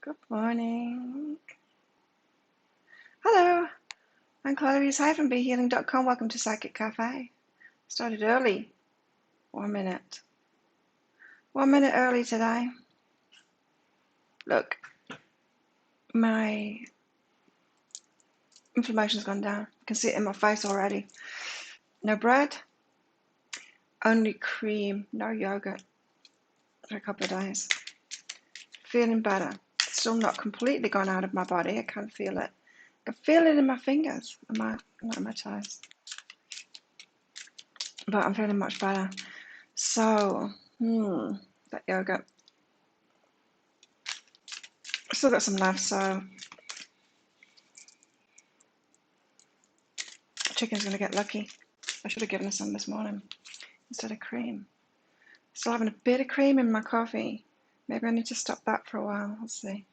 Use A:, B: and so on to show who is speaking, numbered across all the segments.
A: Good morning. Hello, I'm Clarice from BeHealing.com. Welcome to Psychic Cafe. Started early. 1 minute. 1 minute early today. Look, my inflammation's gone down. I can see it in my face already. No bread, only cream, no yogurt for a couple of days. Feeling better. Still not completely gone out of my body. I can feel it. I can feel it in my fingers, not in my toes. But I'm feeling much better. So, that yogurt. I still got some left, so chicken's going to get lucky. I should have given her some this morning instead of cream. Still having a bit of cream in my coffee. Maybe I need to stop that for a while. We'll see.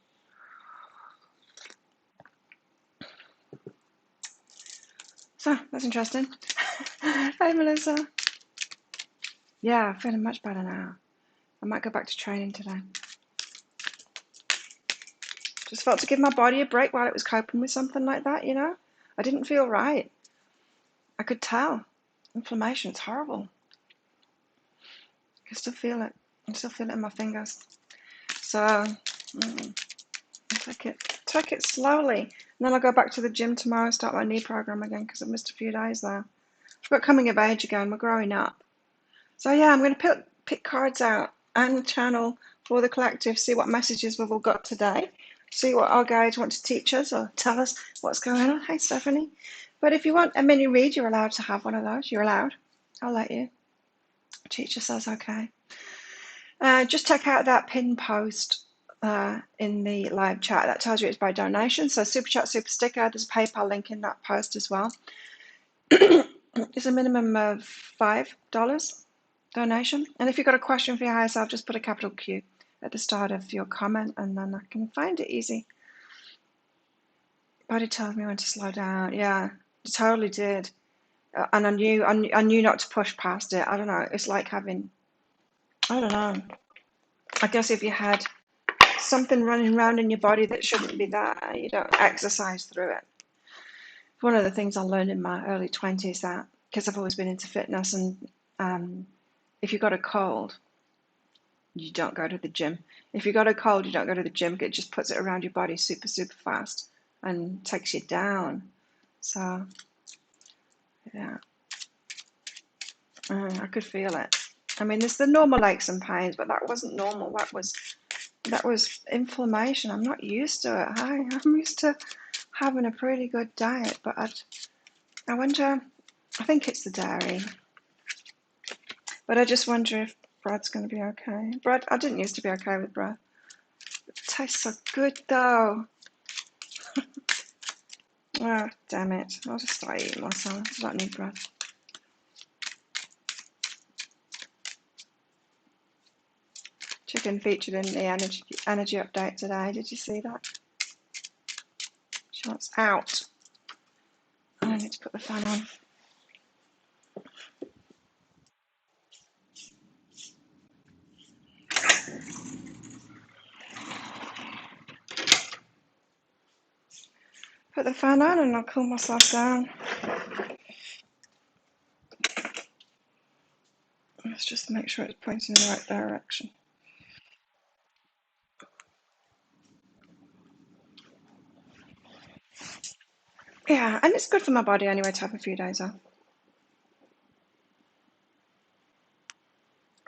A: So, that's interesting. Hi, Melissa. Yeah, I'm feeling much better now. I might go back to training today. Just felt to give my body a break while it was coping with something like that, you know? I didn't feel right. I could tell. Inflammation, it's horrible. I can still feel it. I can still feel it in my fingers. So, take it slowly. And then I'll go back to the gym tomorrow and start my knee program again because I've missed a few days there. I've got coming of age again. We're growing up. So yeah, I'm going to pick cards out and channel for the collective, see what messages we've all got today, see what our guides want to teach us or tell us what's going on. Hi, Stephanie. But if you want a mini read, you're allowed to have one of those. You're allowed. I'll let you. Teacher says okay. Just check out that pinned post in the live chat. That tells you it's by donation. So Super Chat, Super Sticker, there's a PayPal link in that post as well. It's a minimum of $5 donation. And if you've got a question for your higher self, just put a capital Q at the start of your comment and then I can find it easy. Body tells me when to slow down. Yeah, it totally did. And I knew not to push past it. I don't know. It's like having, I don't know. I guess if you had something running around in your body that shouldn't be there, you don't exercise through it. One of the things I learned in my early 20s that, because I've always been into fitness, and if you've got a cold, you don't go to the gym. If you've got a cold, you don't go to the gym. It just puts it around your body super, super fast and takes you down. So, yeah, I could feel it. I mean, there's the normal aches and pains, but that wasn't normal. That was inflammation. I'm not used to it. I'm used to having a pretty good diet, but I wonder, I think it's the dairy, but I just wonder if bread's going to be okay. Bread, I didn't used to be okay with bread. It tastes so good though. Oh, damn it. I'll just start eating myself. I don't need bread. Chicken featured in the energy update today. Did you see that? She wants out. I need to put the fan on. Put the fan on and I'll cool myself down. Let's just make sure it's pointing in the right direction. Yeah, and it's good for my body anyway to have a few days off.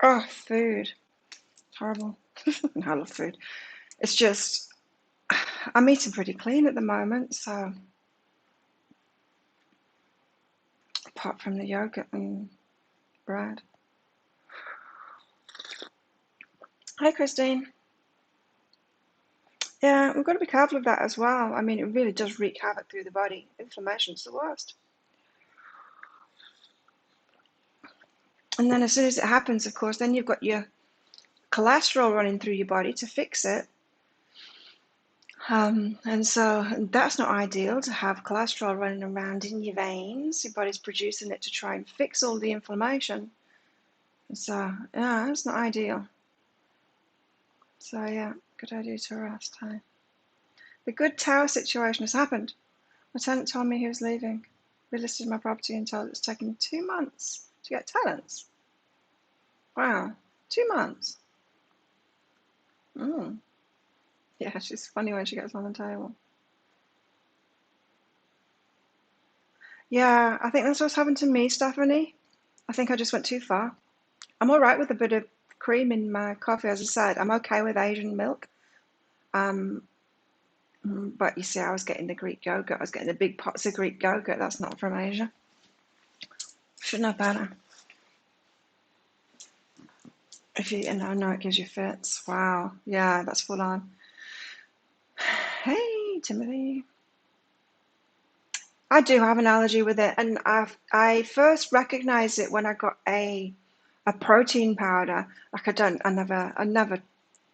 A: Oh, food. It's horrible. I love food. It's just, I'm eating pretty clean at the moment, so apart from the yogurt and bread. Hi, Christine. Yeah, we've got to be careful of that as well. I mean, it really does wreak havoc through the body. Inflammation's the worst. And then as soon as it happens, of course, then you've got your cholesterol running through your body to fix it. And so that's not ideal to have cholesterol running around in your veins. Your body's producing it to try and fix all the inflammation. So, yeah, it's not ideal. So, yeah, good idea to rest, huh? The good tower situation has happened. My tenant told me he was leaving. We listed my property and told it's taken me 2 months to get tenants. Wow, 2 months. Yeah, she's funny when she gets on the table. Yeah, I think that's what's happened to me, Stephanie. I think I just went too far. I'm all right with a bit of cream in my coffee, as I said. I'm okay with Asian milk. But you see, I was getting the Greek yogurt. I was getting the big pots of Greek yogurt. That's not from Asia. Shouldn't have better. If you know, it gives you fits. Wow. Yeah, that's full on. Hey, Timothy. I do have an allergy with it, and I first recognized it when I got a protein powder. Like I never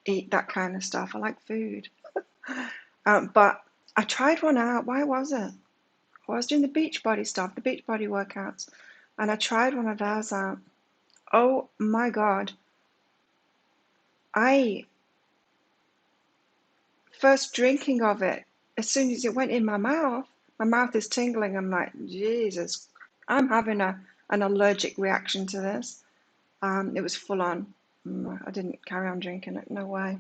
A: eat that kind of stuff. I like food. But I tried one out. Why was it? I was doing the Beachbody stuff, the Beachbody workouts, and I tried one of theirs out. Oh my God. I first drinking of it, as soon as it went in my mouth is tingling. I'm like, Jesus, I'm having an allergic reaction to this. It was full on. I didn't carry on drinking it, no way.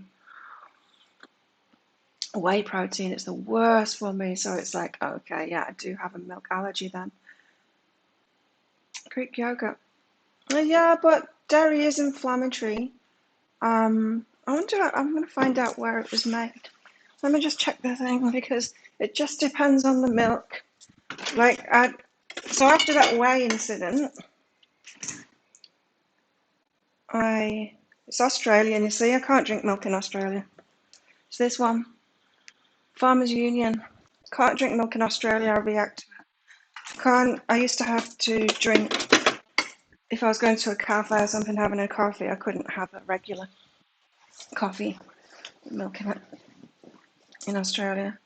A: Whey protein, it's the worst for me. So it's like, okay, yeah, I do have a milk allergy then. Greek yogurt. Yeah, but dairy is inflammatory. I'm going to find out where it was made. Let me just check the thing because it just depends on the milk. So after that whey incident, it's Australian, you see, I can't drink milk in Australia. It's this one, Farmers Union. Can't drink milk in Australia, I react to it. I used to have to drink, if I was going to a cafe or something, having a coffee, I couldn't have a regular coffee with milk in it in Australia.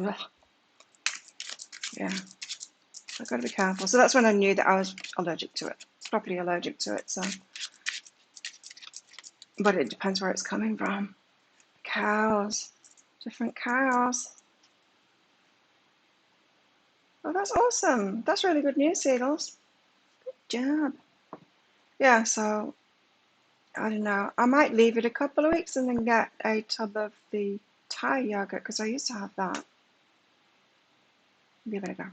A: Ugh. Yeah, I've got to be careful. So that's when I knew that I was allergic to it, properly allergic to it. So, but it depends where it's coming from. Cows, different cows. Oh, that's awesome. That's really good news, Seagulls. Good job. Yeah, so I don't know. I might leave it a couple of weeks and then get a tub of the Thai yogurt because I used to have that. Give it a go.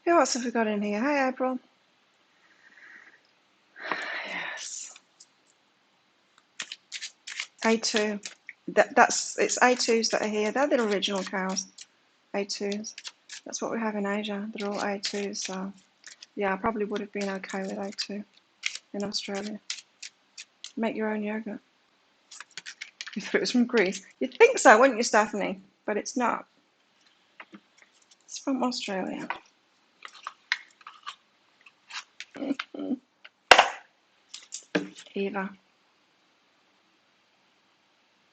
A: Who else have we got in here? Hi, April. Yes. A2. It's A2s that are here. They're the original cows. A2s. That's what we have in Asia. They're all A2s. So yeah, I probably would have been okay with A2 in Australia. Make your own yogurt. If it was from Greece. You'd think so, wouldn't you, Stephanie? But it's not. It's from Australia. Eva.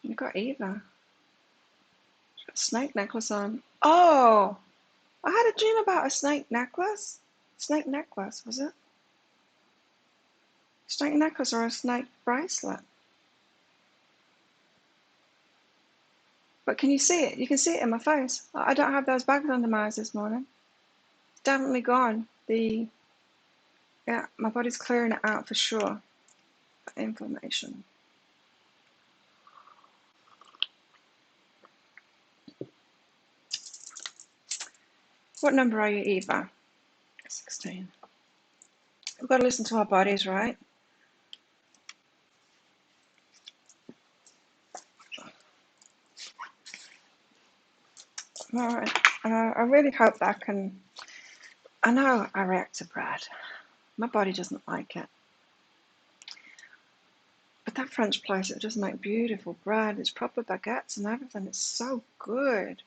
A: You've got Eva. She's got a snake necklace on. Oh! I had a dream about a snake necklace. Snake necklace, was it? Snake necklace or a snake bracelet? But can you see it? You can see it in my face. I don't have those bags under my eyes this morning. It's definitely gone. Yeah, my body's clearing it out for sure. Inflammation. What number are you, Eva? 16. We've got to listen to our bodies, right? All right. I really hope that can. I know I react to bread. My body doesn't like it. But that French place, it does make beautiful bread. It's proper baguettes and everything. It's so good.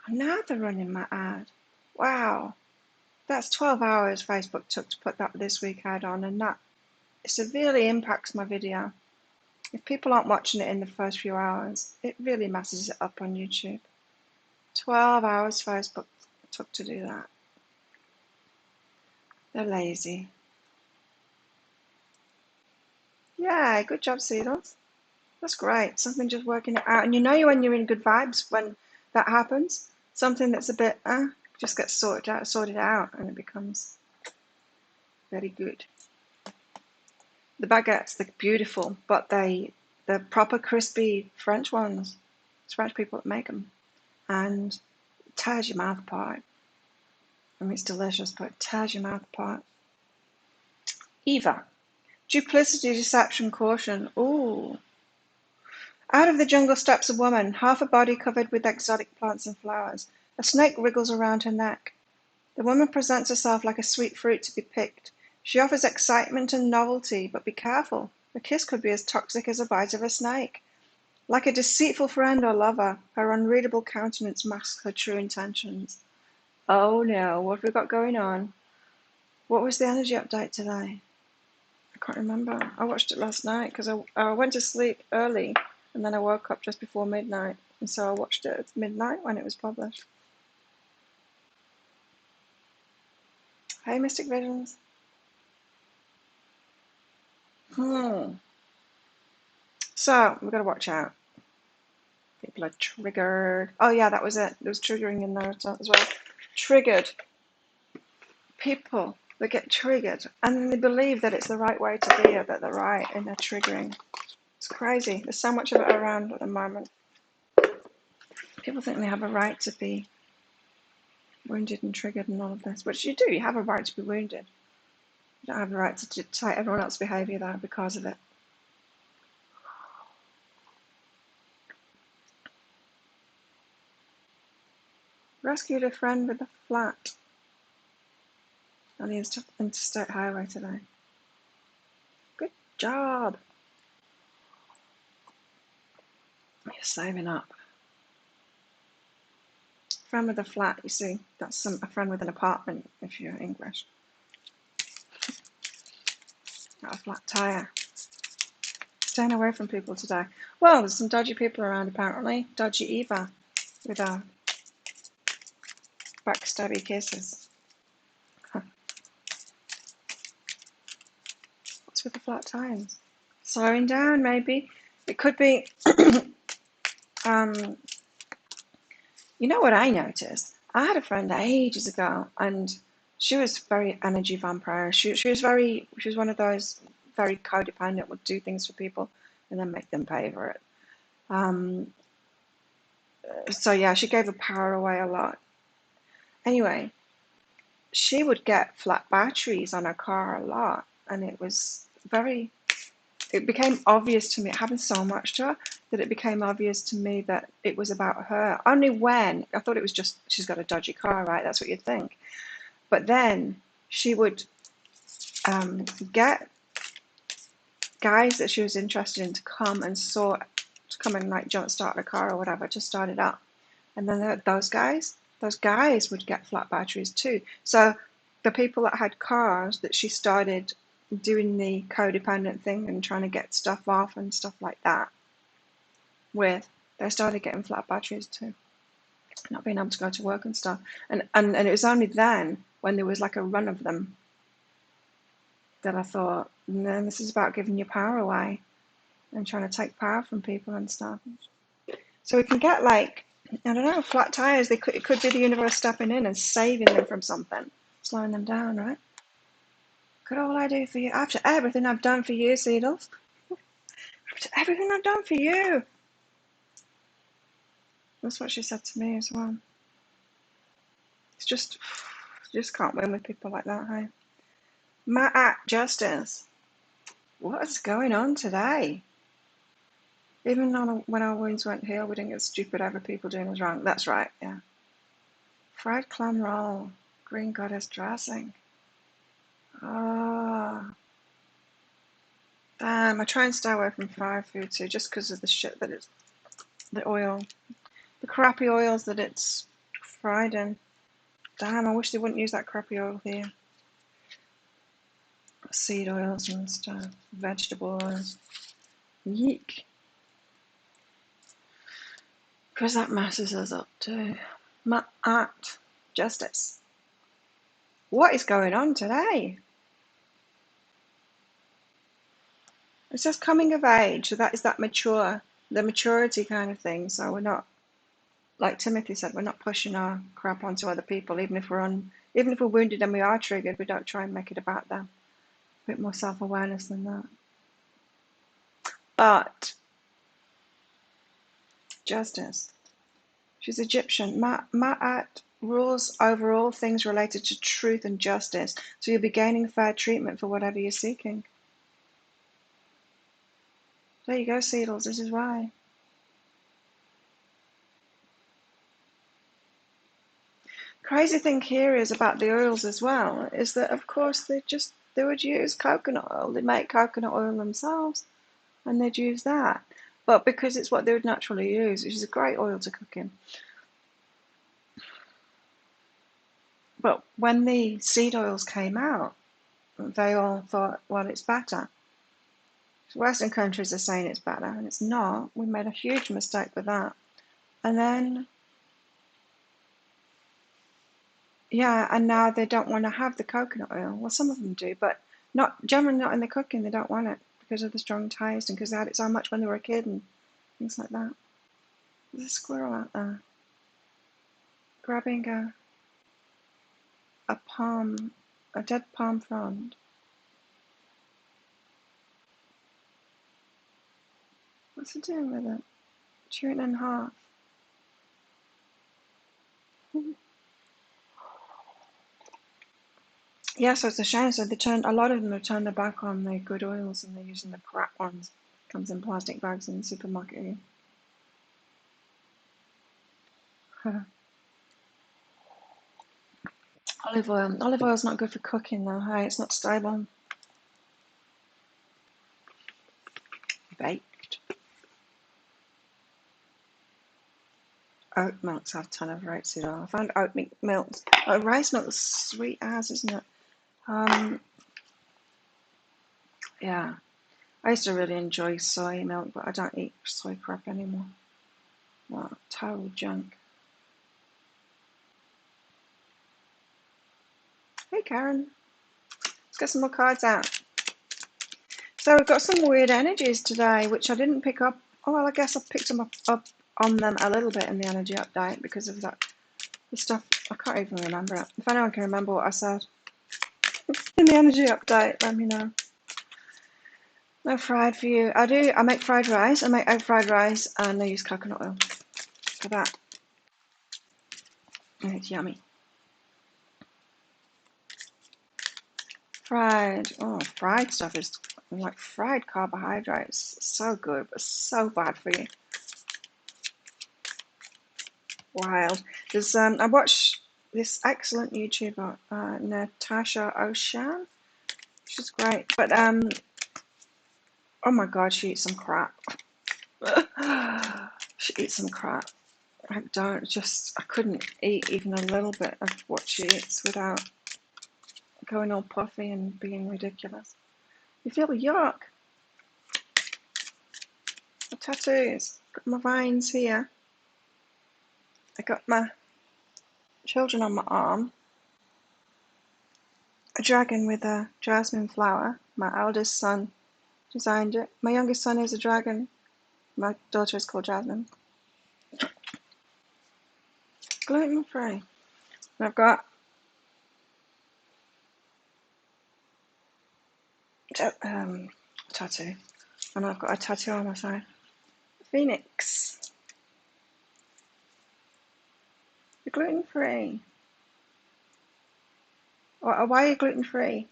A: And now they're running my ad. Wow. That's 12 hours Facebook took to put that this week ad on, and that severely impacts my video. If people aren't watching it in the first few hours, it really messes it up on YouTube. 12 hours Facebook took to do that. They're lazy. Yeah, good job, Seedles. That's great. Something just working it out. And you know when you're in good vibes when that happens. Something that's a bit, just gets sorted out, and it becomes very good. The baguettes, they're beautiful, but they're proper crispy French ones. It's French people that make them. And it tears your mouth apart. I mean, it's delicious, but it tears your mouth apart. Eva. Duplicity, deception, caution. Ooh. Out of the jungle steps a woman, half a body covered with exotic plants and flowers. A snake wriggles around her neck. The woman presents herself like a sweet fruit to be picked. She offers excitement and novelty, but be careful. A kiss could be as toxic as a bite of a snake. Like a deceitful friend or lover, her unreadable countenance masks her true intentions. Oh no, what have we got going on? What was the energy update today? I can't remember. I watched it last night because I went to sleep early and then I woke up just before midnight. And so I watched it at midnight when it was published. Hey, Mystic Visions. So we've got to watch out. People are triggered. Oh yeah, that was it. There was triggering in there as well. Triggered. People that get triggered and they believe that it's the right way to be, or that they're right, and they're triggering. It's crazy. There's so much of it around at the moment. People think they have a right to be wounded and triggered and all of this, which you do. You have a right to be wounded. You don't have a right to dictate everyone else's behaviour there because of it. Rescued a friend with a flat on the interstate highway today. Good job. You're saving up. Friend with a flat, you see, that's a friend with an apartment if you're English. Not a flat tire. Staying away from people today. Well, there's some dodgy people around apparently. Dodgy Eva with our backstabby kisses. Huh. What's with the flat tires? Slowing down, maybe. It could be. You know what I noticed? I had a friend ages ago, and she was very energy vampire. She was one of those very codependent, would do things for people and then make them pay for it. So yeah, she gave her power away a lot. Anyway, she would get flat batteries on her car a lot, and it became obvious to me, it happened so much to her, that it became obvious to me that it was about her. Only when, I thought it was just, she's got a dodgy car, right? That's what you'd think. But then she would get guys that she was interested in to come and like jump start the car or whatever, to start it up. And then those guys would get flat batteries too. So the people that had cars that she started doing the codependent thing and trying to get stuff off and stuff like that with, they started getting flat batteries too, not being able to go to work and stuff. And it was only then, when there was like a run of them, that I thought, no, this is about giving your power away and trying to take power from people and stuff. So we can get like, I don't know, flat tires. It could be the universe stepping in and saving them from something, slowing them down, right? Could all I do for you? After everything I've done for you, Seedles. After everything I've done for you. That's what she said to me as well. It's just, you just can't win with people like that, hey? Matt Justice. What is going on today? Even when our wounds weren't healed, we didn't get stupid over people doing us wrong. That's right, yeah. Fried clam roll. Green goddess dressing. Ah. Damn, I try and stay away from fried food too, just because of the shit that it's, the oil, the crappy oils that it's fried in. Damn, I wish they wouldn't use that crappy oil here. Seed oils and stuff, vegetable oils. Yeek. Because that messes us up too. Matt Justice. What is going on today? It's just coming of age. So that is that the maturity kind of thing. So we're not, like Timothy said, we're not pushing our crap onto other people, even if we're wounded and we are triggered. We don't try and make it about them. A bit more self-awareness than that. But justice. She's Egyptian. Ma'at rules over all things related to truth and justice. So you'll be gaining fair treatment for whatever you're seeking. There you go, Seedles. This is why. Crazy thing here is about the oils as well, is that of course they would use coconut oil. They make coconut oil themselves and they'd use that. But because it's what they would naturally use, which is a great oil to cook in. But when the seed oils came out, they all thought, well, it's better. Western countries are saying it's better, and it's not. We made a huge mistake with that. And then, yeah, and now they don't want to have the coconut oil. Well, some of them do, but generally not in the cooking. They don't want it because of the strong taste and because they had it so much when they were a kid and things like that. There's a squirrel out there grabbing a palm, a dead palm frond. What's it doing with it? Chewing it in half. Yeah, so it's a shame. So a lot of them have turned their back on the good oils and they're using the crap ones. Comes in plastic bags in the supermarket. Olive oil. Olive oil's not good for cooking though, hey? It's not stable. Baked. Oat milks have a ton of rapeseed oil. I found oat milk. Oh, rice milk is sweet as, isn't it? Yeah. I used to really enjoy soy milk, but I don't eat soy crap anymore. Wow, total junk. Hey, Karen. Let's get some more cards out. So we've got some weird energies today, which I didn't pick up. Oh, well, I guess I picked them up on them a little bit in the energy update because of that. The stuff, I can't even remember it. If anyone can remember what I said in the energy update, let me know. No fried for you. I make fried rice. I make egg fried rice and I use coconut oil for that. And it's yummy. Fried stuff is like fried carbohydrates. So good, but so bad for you. Wild. There's I watched this excellent YouTuber, Natasha O'Shan. She's great, but oh my God, she eats some crap. She eats some crap. I couldn't eat even a little bit of what she eats without going all puffy and being ridiculous. You feel yuck. The tattoos. Got my vines here. I got my children on my arm. A dragon with a jasmine flower. My eldest son designed it. My youngest son is a dragon. My daughter is called Jasmine. Gluten-free. And I've got a tattoo. And I've got a tattoo on my side. Phoenix. You're gluten-free. Why are you gluten-free?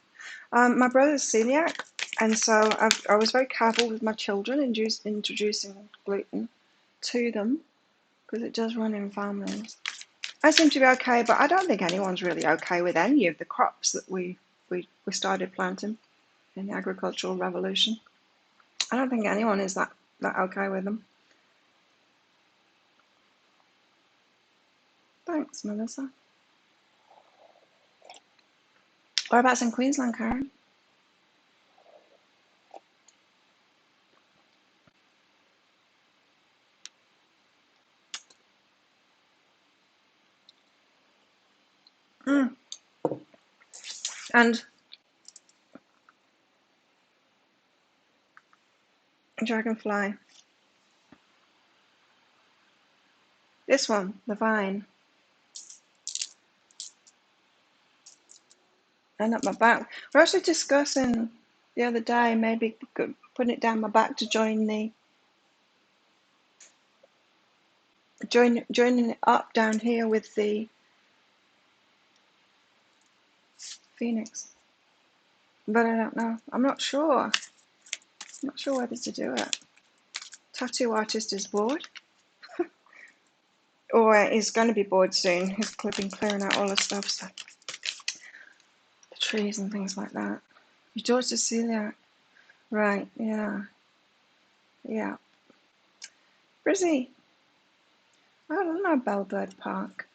A: My brother's celiac, and so I was very careful with my children introducing gluten to them because it does run in families. I seem to be okay, but I don't think anyone's really okay with any of the crops that we started planting in the agricultural revolution. I don't think anyone is that okay with them. Thanks, Melissa. Whereabouts in Queensland, Karen? And Dragonfly. This one, the vine. And up my back. We're actually discussing the other day maybe putting it down my back to joining it up down here with the phoenix. But I don't know. I'm not sure. I'm not sure whether to do it. Tattoo artist is bored. Or is going to be bored soon. He's been clearing out all the stuff, so the trees and things like that. Your daughter Celia. Right, yeah. Yeah. Brizzy. I don't know Bellbird Park.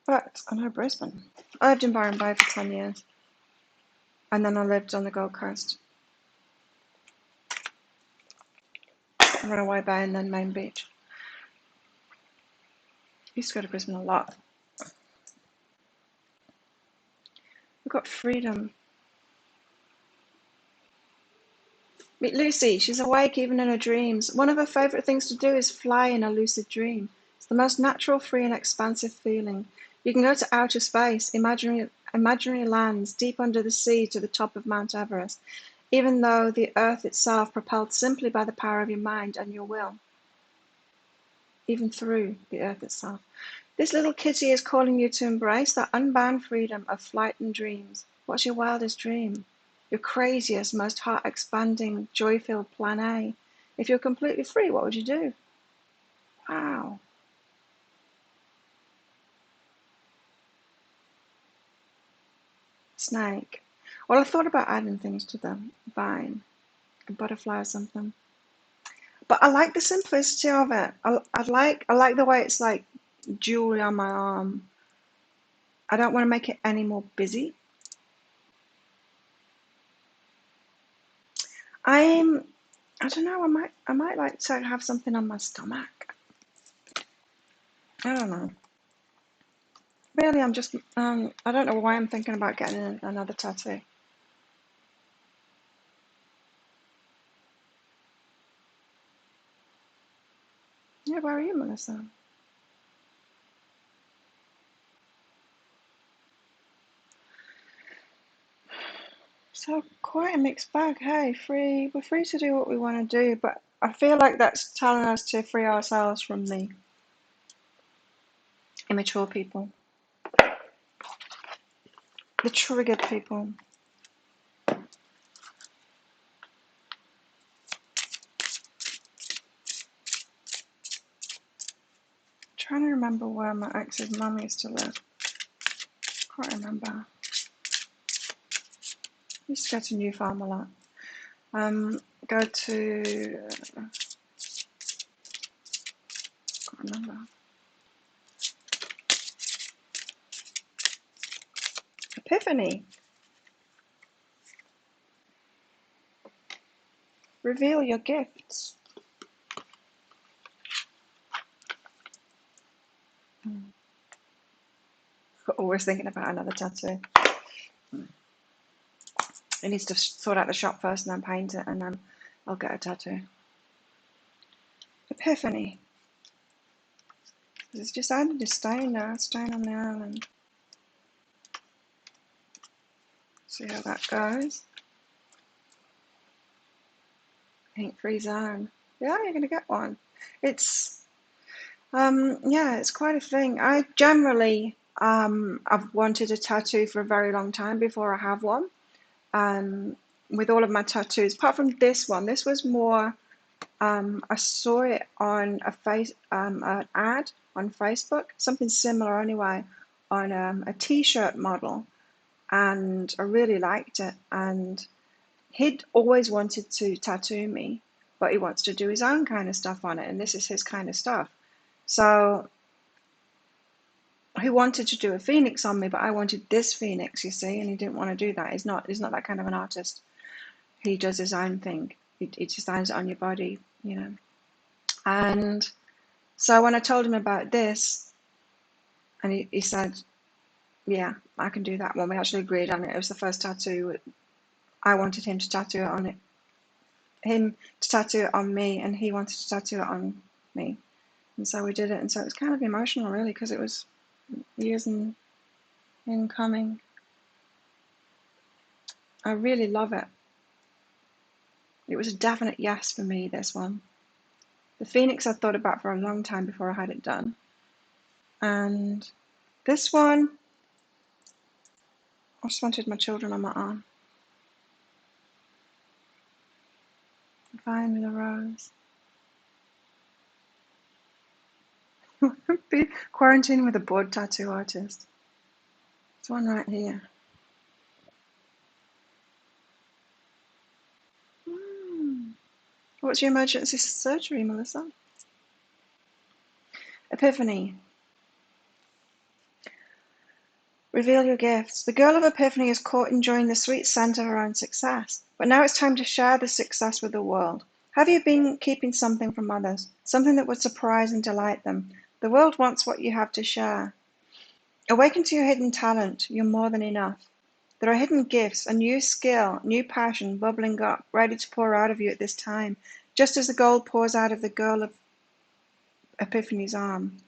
A: But I know Brisbane. I lived in Byron Bay for 10 years. And then I lived on the Gold Coast. Runaway Bay and then Main Beach. Used to go to Brisbane a lot. We've got freedom. Meet Lucy. She's awake even in her dreams. One of her favourite things to do is fly in a lucid dream. It's the most natural, free and expansive feeling. You can go to outer space, imaginary lands, deep under the sea to the top of Mount Everest, even though the earth itself propelled simply by the power of your mind and your will. Even through the earth itself. This little kitty is calling you to embrace that unbound freedom of flight and dreams. What's your wildest dream? Your craziest, most heart-expanding, joy-filled plan A. If you're completely free, what would you do? Wow. Snake. Well, I thought about adding things to the vine, a butterfly or something. But I like the simplicity of it. I like the way it's like jewelry on my arm. I don't want to make it any more busy. I don't know. I might like to have something on my stomach. I don't know. Really, I'm just. I don't know why I'm thinking about getting another tattoo. Yeah, where are you, Melissa? So quite a mixed bag. Hey, free. We're free to do what we want to do, but I feel like that's telling us to free ourselves from the immature people, the triggered people. Trying to remember where my ex's mum used to live. Can't remember. Used to go to New Farm a lot. Go to. Can't remember. Epiphany. Reveal your gifts. Always thinking about another tattoo. It needs to sort out the shop first and then paint it, and then I'll get a tattoo. Epiphany. It's just added a stone now, stone on the island. See how that goes. Ink-free zone. Yeah, you're gonna get one. It's yeah, it's quite a thing. I generally I've wanted a tattoo for a very long time before I have one. With all of my tattoos, apart from this one, this was more I saw it on an ad on Facebook, something similar anyway, on a t-shirt model, and I really liked it. And he'd always wanted to tattoo me, but he wants to do his own kind of stuff on it, and this is his kind of stuff. So he wanted to do a phoenix on me, but I wanted this phoenix, you see, and he didn't want to do that. He's not that kind of an artist. He does his own thing. He designs it on your body, you know. And so when I told him about this, and he said, yeah, I can do that one. We actually agreed on it. It was the first tattoo I wanted him to tattoo it on me, and he wanted to tattoo it on me. And so we did it, and so it was kind of emotional, really, because it was years in coming. I really love it. It was a definite yes for me, this one. The Phoenix I thought about for a long time before I had it done. And this one, I just wanted my children on my arm. Vine with a rose. Be quarantining with a board tattoo artist. There's one right here. What's your emergency surgery, Melissa? Epiphany. Reveal your gifts. The girl of Epiphany is caught enjoying the sweet scent of her own success, but now it's time to share the success with the world. Have you been keeping something from others? Something that would surprise and delight them? The world wants what you have to share. Awaken to your hidden talent. You're more than enough. There are hidden gifts, a new skill, new passion bubbling up, ready to pour out of you at this time, just as the gold pours out of the girl of Epiphany's arm.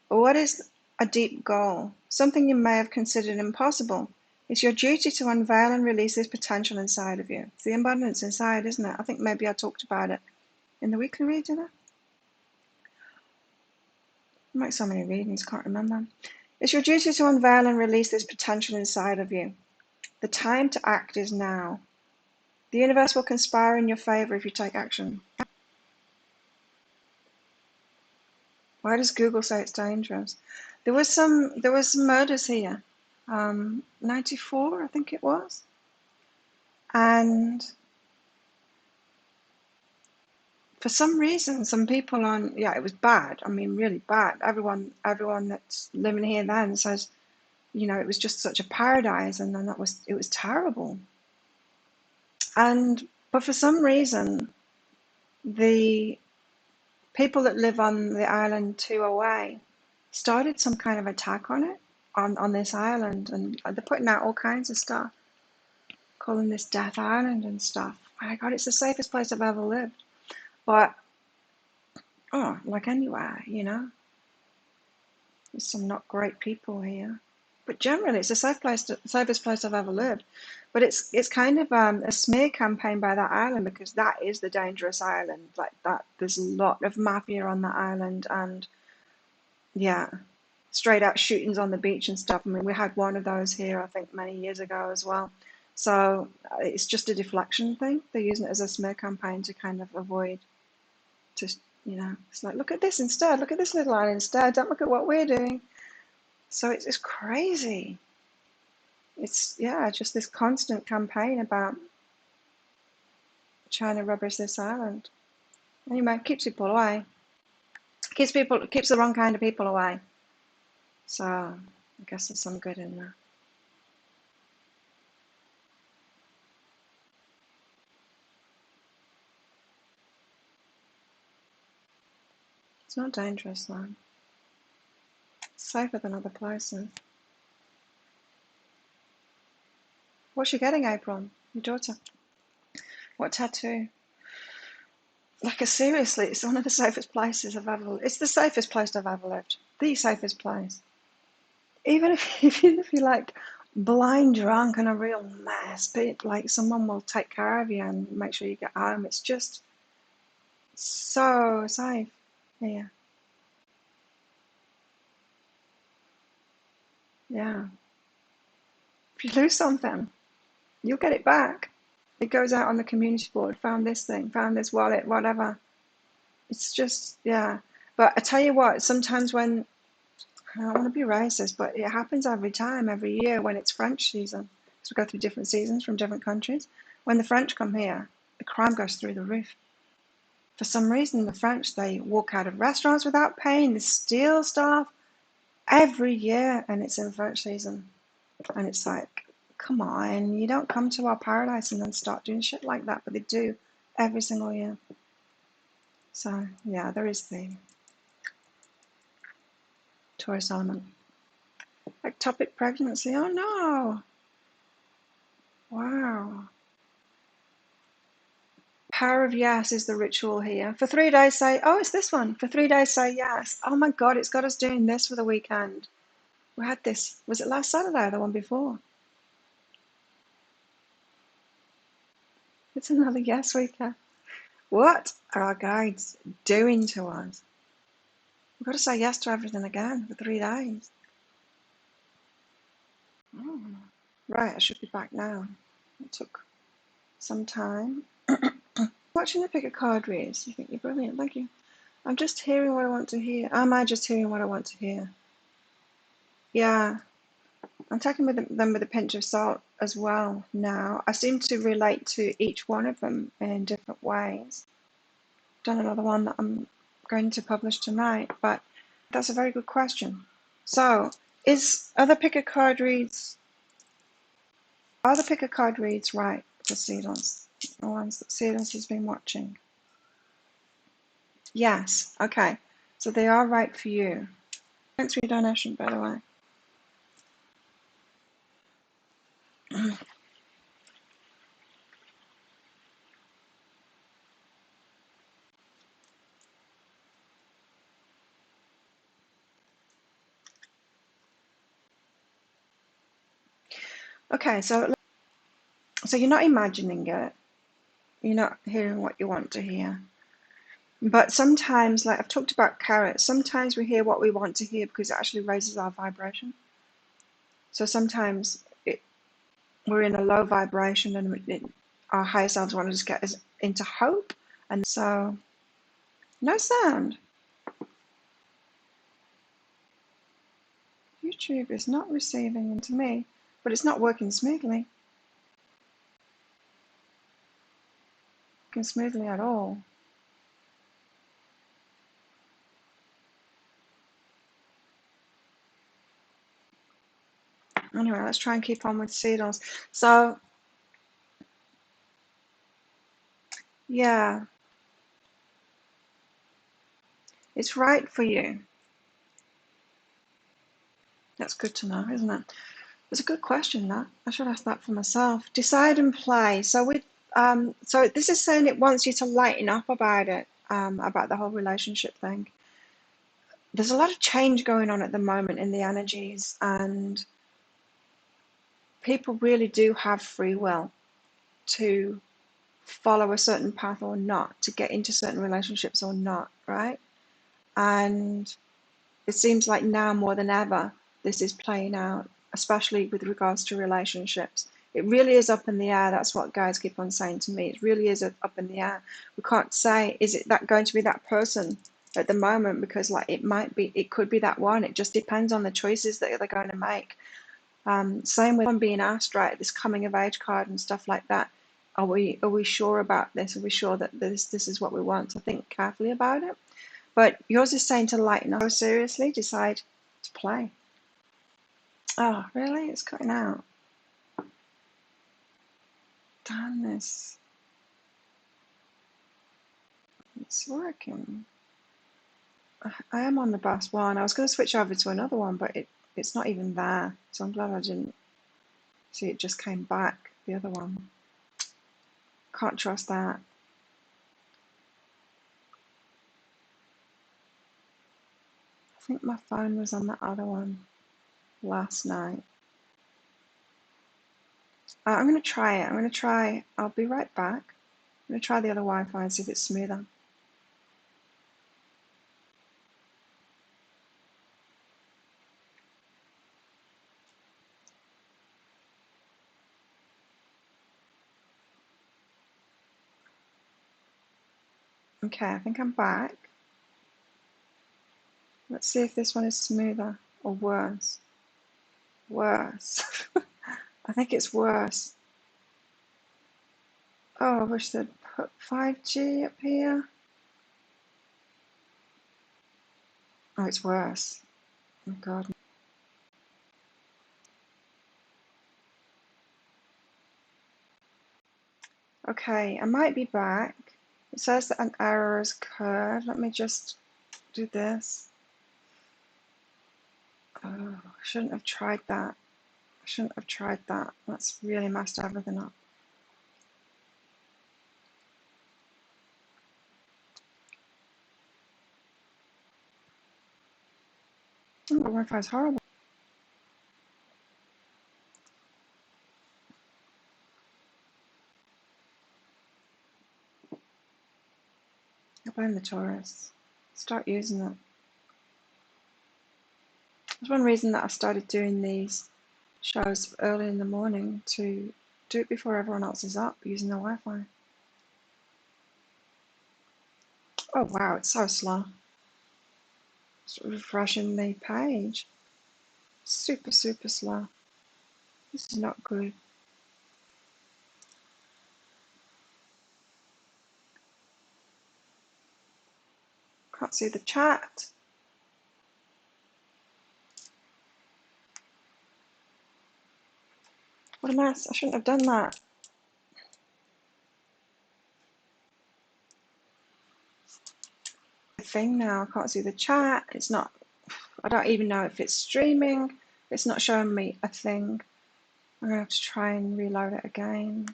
A: What is a deep goal? Something you may have considered impossible. It's your duty to unveil and release this potential inside of you. It's the abundance inside, isn't it? I think maybe I talked about it in the weekly read, did I? I make so many readings, can't remember. It's your duty to unveil and release this potential inside of you. The time to act is now. The universe will conspire in your favor if you take action. Why does Google say it's dangerous? There was some murders here. 94, I think it was. And for some reason, some people it was bad. I mean, really bad. Everyone that's living here then says, it was just such a paradise, and then it was terrible. But for some reason, the people that live on the island 2 away started some kind of attack on it, on this island, and they're putting out all kinds of stuff, calling this Death Island and stuff. My God, it's the safest place I've ever lived. But, like anywhere, there's some not great people here. But generally, it's the safest place I've ever lived. But it's kind of a smear campaign by that island, because that is the dangerous island. Like that, there's a lot of mafia on that island, and yeah, straight out shootings on the beach and stuff. I mean, we had one of those here, I think, many years ago as well. So it's just a deflection thing. They're using it as a smear campaign to kind of avoid, just, it's like, look at this instead. Look at this little island instead. Don't look at what we're doing. So it's crazy. It's, just this constant campaign about trying to rubbish this island. Anyway, it keeps people away. Keeps the wrong kind of people away. So I guess there's some good in there. It's not dangerous though. It's safer than other places. What's she getting, April? Your daughter? What tattoo? Like, seriously, it's one of the safest places I've ever lived. It's the safest place I've ever lived. The safest place. Even if you're like blind drunk and a real mess, but like someone will take care of you and make sure you get home. It's just so safe. Yeah. Yeah. If you lose something, you'll get it back. It goes out on the community board. Found this thing, found this wallet, whatever. It's just, yeah. But I tell you what, sometimes when, I don't want to be racist, but it happens every year when it's French season. Because we go through different seasons from different countries. When the French come here, the crime goes through the roof. For some reason, the French, they walk out of restaurants without paying. They steal stuff every year, and it's in French season. And it's like, come on, you don't come to our paradise and then start doing shit like that, but they do every single year. So, yeah, there is the Taurus element. Ectopic pregnancy, oh no! Wow. Power of yes is the ritual here. For 3 days say, oh, it's this one. For 3 days say yes. Oh my God, it's got us doing this for the weekend. We had this, was it last Saturday or the one before? It's another yes weekend. What are our guides doing to us? We've got to say yes to everything again for 3 days. Oh, right, I should be back now. It took some time. Watching the pick a card reads, you think you're brilliant, thank you. I'm just hearing what I want to hear. Am I just hearing what I want to hear? Yeah, I'm taking them with a pinch of salt as well now. I seem to relate to each one of them in different ways. Done another one that I'm going to publish tonight, but that's a very good question. So, are the pick a card reads right for Cedars? The ones that Cedars has been watching? Yes, okay. So they are right for you. Thanks for your donation, by the way. Okay, so you're not imagining it. You're not hearing what you want to hear. But sometimes, like I've talked about carrots, sometimes we hear what we want to hear because it actually raises our vibration. So sometimes we're in a low vibration and our higher selves want to just get us into hope. And so, no sound. YouTube is not receiving into me, but it's not working smoothly. Working smoothly at all. Anyway, let's try and keep on with seedles. So, yeah, it's right for you. That's good to know, isn't it? It's a good question, that. I should ask that for myself. Decide and play. So so this is saying it wants you to lighten up about it, about the whole relationship thing. There's a lot of change going on at the moment in the energies, and people really do have free will to follow a certain path or not, to get into certain relationships or not, right? And it seems like now more than ever, this is playing out, especially with regards to relationships. It really is up in the air. That's what guys keep on saying to me. It really is up in the air. We can't say, is it that going to be that person at the moment? Because like it could be that one. It just depends on the choices that they're going to make. Same with one being asked, right? This coming of age card and stuff like that. Are we sure about this? Are we sure that this is what we want? So think carefully about it. But yours is saying to lighten up. So seriously, decide to play. Oh, really? It's cutting out. Damn this. It's working. I am on the bus one. I was going to switch over to another one, but it's not even there. So I'm glad I didn't see it just came back, the other one. Can't trust that. I think my phone was on that other one last night. I'm going to try it. I'll be right back. I'm going to try the other Wi-Fi and see if it's smoother. Okay, I think I'm back. Let's see if this one is smoother or worse. Worse. I think it's worse. Oh, I wish they'd put 5G up here. Oh, it's worse. Oh, God. Okay, I might be back. It says that an error has occurred. Let me just do this. Oh, I shouldn't have tried that. That's really messed everything up. Oh, the Wi-Fi is horrible. I blame the tourists. Start using it. There's one reason that I started doing these shows early in the morning, to do it before everyone else is up using the Wi-Fi. Oh wow, it's so slow. Just refreshing the page. Super, super slow. This is not good. Can't see the chat. What a mess. I shouldn't have done that. Thing now. I can't see the chat. It's not, I don't even know if it's streaming. It's not showing me a thing. I'm gonna have to try and reload it again.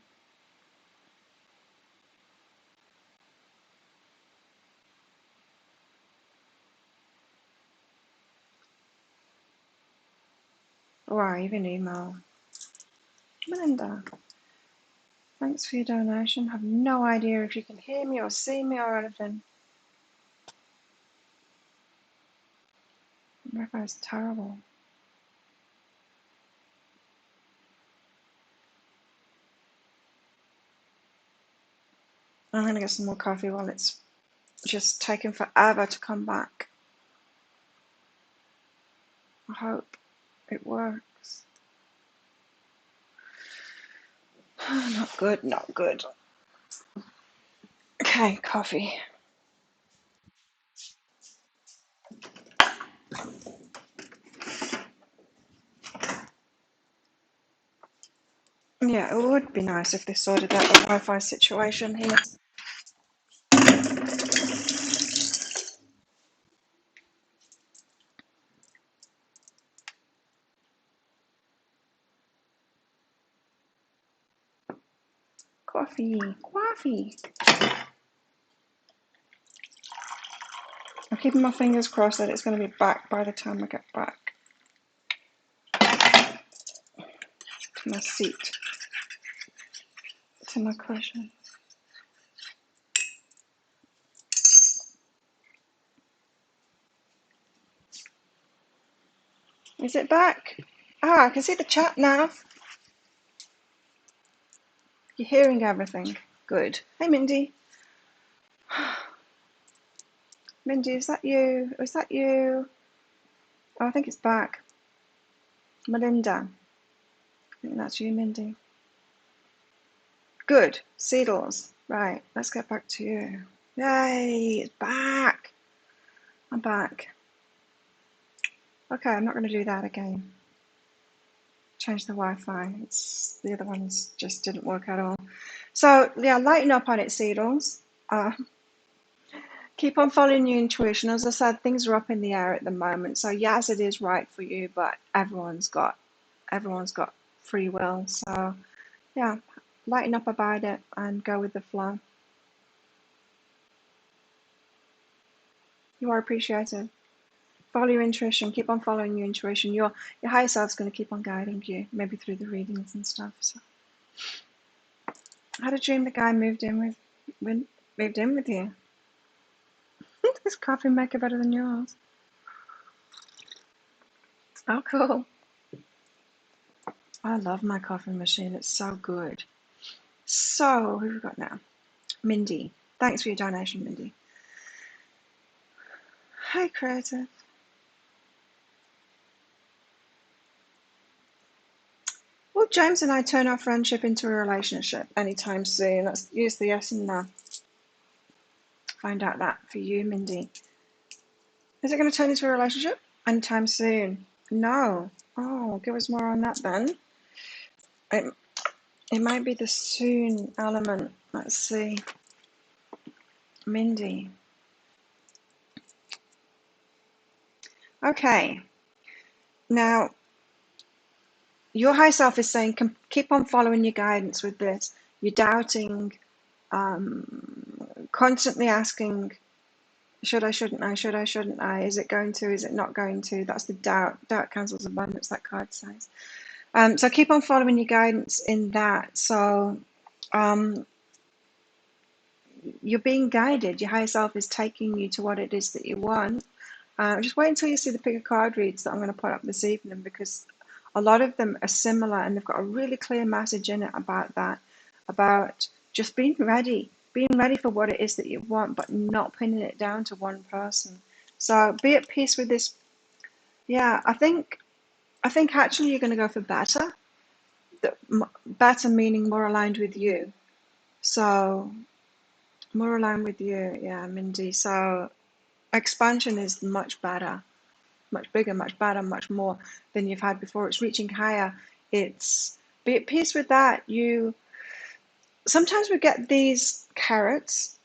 A: Oh, I even email. Melinda, thanks for your donation. I have no idea if you can hear me or see me or anything. My Wi-Fi is terrible. I'm going to get some more coffee while it's just taking forever to come back. I hope it works. Not good, not good. Okay, coffee. Yeah, it would be nice if they sorted out the Wi-Fi situation here. Coffee, coffee. I'm keeping my fingers crossed that it's going to be back by the time I get back to my seat, to my cushion. Is it back? Ah, I can see the chat now. You're hearing everything. Good. Hey, Mindy. Mindy, is that you? Is that you? Oh, I think it's back. Melinda. I think that's you, Mindy. Good. Seedles. Right, let's get back to you. Yay, it's back. I'm back. Okay, I'm not going to do that again. Change the Wi-Fi. The other ones just didn't work at all. So, yeah, lighten up on it, Seedles. Keep on following your intuition. As I said, things are up in the air at the moment. So yes, it is right for you, but everyone's got free will. So yeah, lighten up about it and go with the flow. You are appreciated. Follow your intuition. Keep on following your intuition. Your higher self's going to keep on guiding you, maybe through the readings and stuff. So I had a dream the guy moved in with you. This coffee maker better than yours. Oh, cool. I love my coffee machine. It's so good. So, who have we got now? Mindy. Thanks for your donation, Mindy. Hi, Creative. Will James and I turn our friendship into a relationship anytime soon? Let's use the yes and no. Find out that for you, Mindy. Is it going to turn into a relationship anytime soon? No. Oh, give us more on that then. It might be the soon element. Let's see. Mindy. Okay. Now, your high self is saying keep on following your guidance with this. You're doubting, constantly asking Should I, shouldn't I, should I, shouldn't I? Is it going to, is it not going to? That's the doubt. Doubt cancels abundance, that card says. So keep on following your guidance in that. So um, you're being guided. Your higher self is taking you to what it is that you want. Just wait until you see the pick a card reads that I'm going to put up this evening, because a lot of them are similar and they've got a really clear message in it about that, about just being ready for what it is that you want, but not pinning it down to one person. So be at peace with this. Yeah, I think actually you're going to go for better. Better meaning more aligned with you. So more aligned with you, yeah, Mindy. So expansion is much better, much bigger, much better, much more than you've had before. It's reaching higher. It's be at peace with that. You sometimes we get these carrots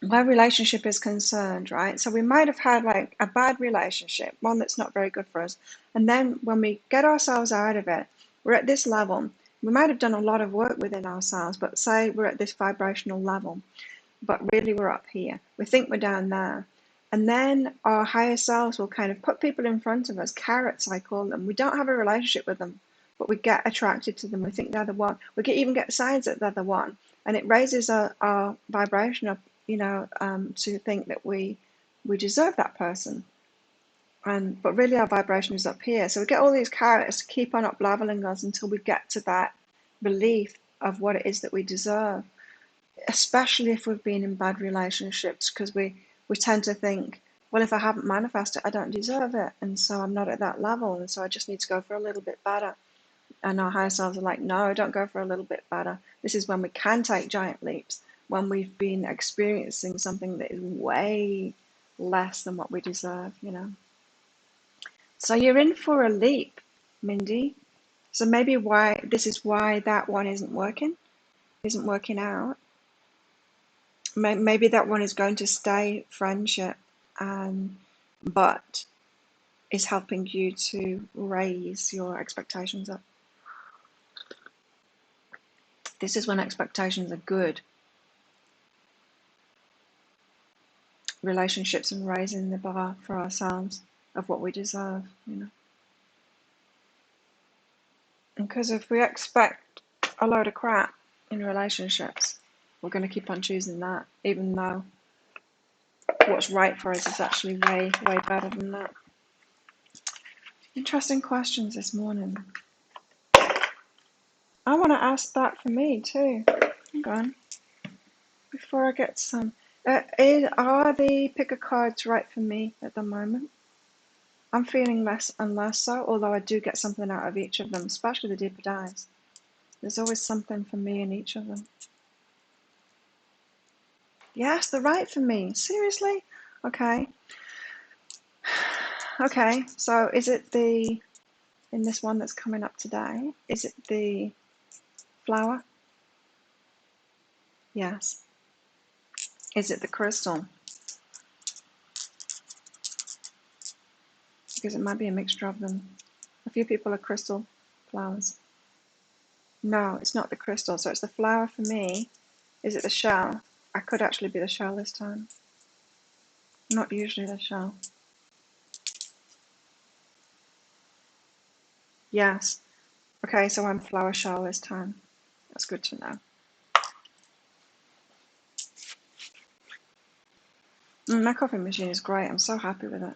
A: where relationship is concerned, right? So we might have had like a bad relationship, one that's not very good for us. And then when we get ourselves out of it, we're at this level. We might have done a lot of work within ourselves, but say we're at this vibrational level, but really we're up here. We think we're down there. And then our higher selves will kind of put people in front of us, carrots, I call them. We don't have a relationship with them, but we get attracted to them. We think they're the one. We can even get signs that they're the one. And it raises our vibration up, to think that we deserve that person. But really our vibration is up here. So we get all these carrots to keep on up leveling us until we get to that belief of what it is that we deserve, especially if we've been in bad relationships, because we tend to think, well, if I haven't manifested, I don't deserve it, and so I'm not at that level, and so I just need to go for a little bit better. And our higher selves are like, no, don't go for a little bit better. This is when we can take giant leaps, when we've been experiencing something that is way less than what we deserve. So you're in for a leap, Mindy. So maybe why that one isn't working out. Maybe that one is going to stay friendship, but is helping you to raise your expectations up. This is when expectations are good. Relationships and raising the bar for ourselves of what we deserve. Because if we expect a load of crap in relationships, we're going to keep on choosing that, even though what's right for us is actually way, way better than that. Interesting questions this morning. I want to ask that for me too. Hang on. Before I get some. Are the picker cards right for me at the moment? I'm feeling less and less so, although I do get something out of each of them, especially the deeper dives. There's always something for me in each of them. Yes, they're right for me. Seriously? Okay. Okay, so is it in this one that's coming up today, is it the flower? Yes. Is it the crystal? Because it might be a mixture of them. A few people are crystal flowers. No, it's not the crystal, so it's the flower for me. Is it the shell? I could actually be the shell this time. Not usually the shell. Yes. Okay, so I'm flower shell this time. That's good to know. My coffee machine is great. I'm so happy with it.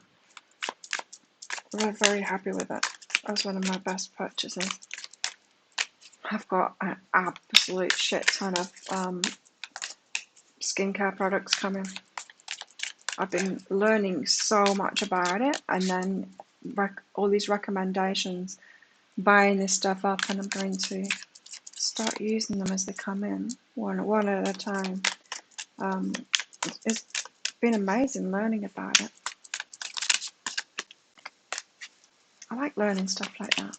A: Very, very happy with it. That was one of my best purchases. I've got an absolute shit ton of skincare products coming. I've been learning so much about it, and then all these recommendations, buying this stuff up, and I'm going to start using them as they come in, one at a time. It's been amazing learning about it. I like learning stuff like that.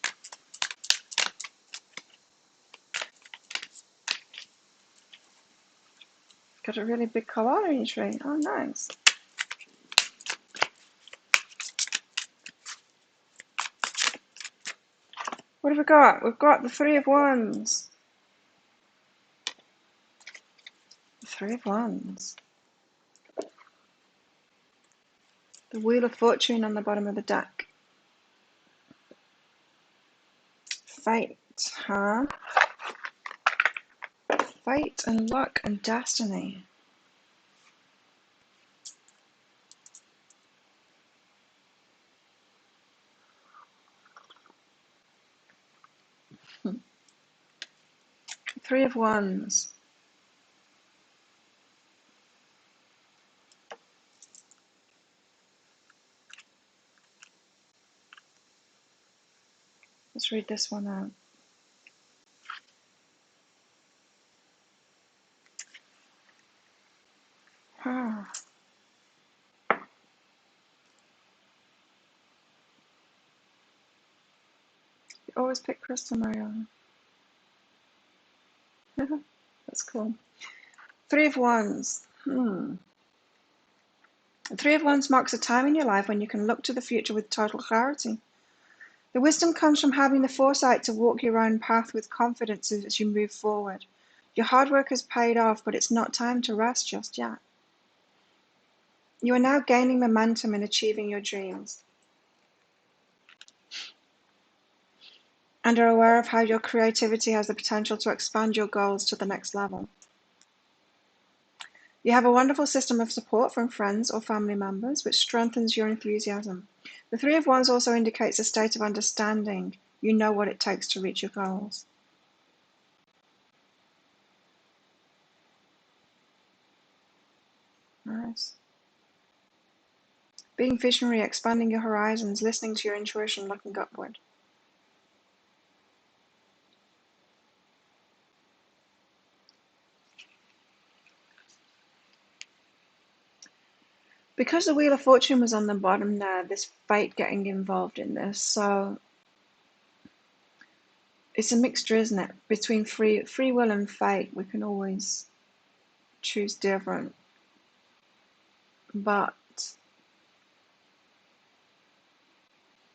A: Got a really big coloring tree. Oh, nice. What have we got? We've got the Three of Wands. The Three of Wands. The Wheel of Fortune on the bottom of the deck. Fate, huh? Fate and luck and destiny. 3 of Wands. Let's read this one out. Ah. You always pick crystal, Mariana. That's cool. 3 of Wands. The 3 of Wands marks a time in your life when you can look to the future with total clarity. The wisdom comes from having the foresight to walk your own path with confidence as you move forward. Your hard work has paid off, but it's not time to rest just yet. You are now gaining momentum in achieving your dreams, and are aware of how your creativity has the potential to expand your goals to the next level. You have a wonderful system of support from friends or family members, which strengthens your enthusiasm. The 3 of Wands also indicates a state of understanding. You know what it takes to reach your goals. Nice. Being visionary, expanding your horizons, listening to your intuition, looking upward. Because the Wheel of Fortune was on the bottom there, this fate getting involved in this, so it's a mixture, isn't it? Between free will and fate, we can always choose different. But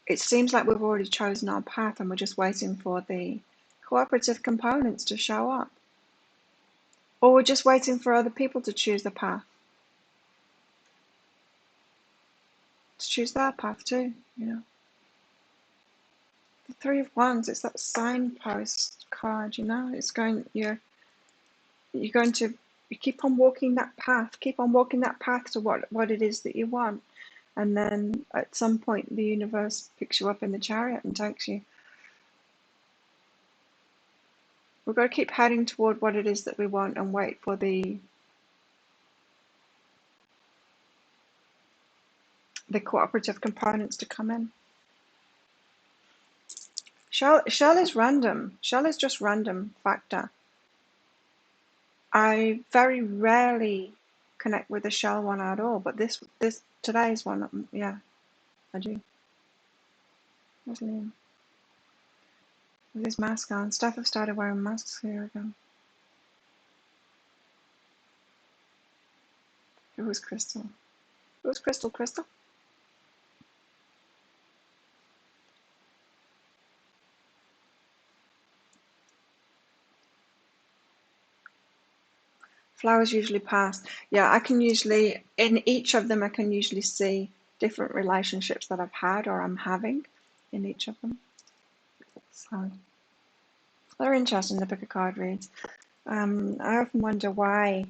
A: it seems like we've already chosen our path and we're just waiting for the cooperative components to show up. Or we're just waiting for other people to choose the path. To choose their path too, you know. The 3 of Wands, it's that signpost card, you know. It's going, you're going to keep on walking that path, to what it is that you want. And then at some point the universe picks you up in the chariot and takes you. We've got to keep heading toward what it is that we want and wait for the cooperative components to come in. Shell is random. Shell is just random factor. I very rarely connect with the shell one at all, but this today's one, yeah, I do. Where's Liam? With his mask on. Staff have started wearing masks here again. It was Crystal. It was Crystal. Flowers usually pass. Yeah, I can usually, in each of them, I can usually see different relationships that I've had or I'm having in each of them. So they're interesting to pick a card reads. I often wonder why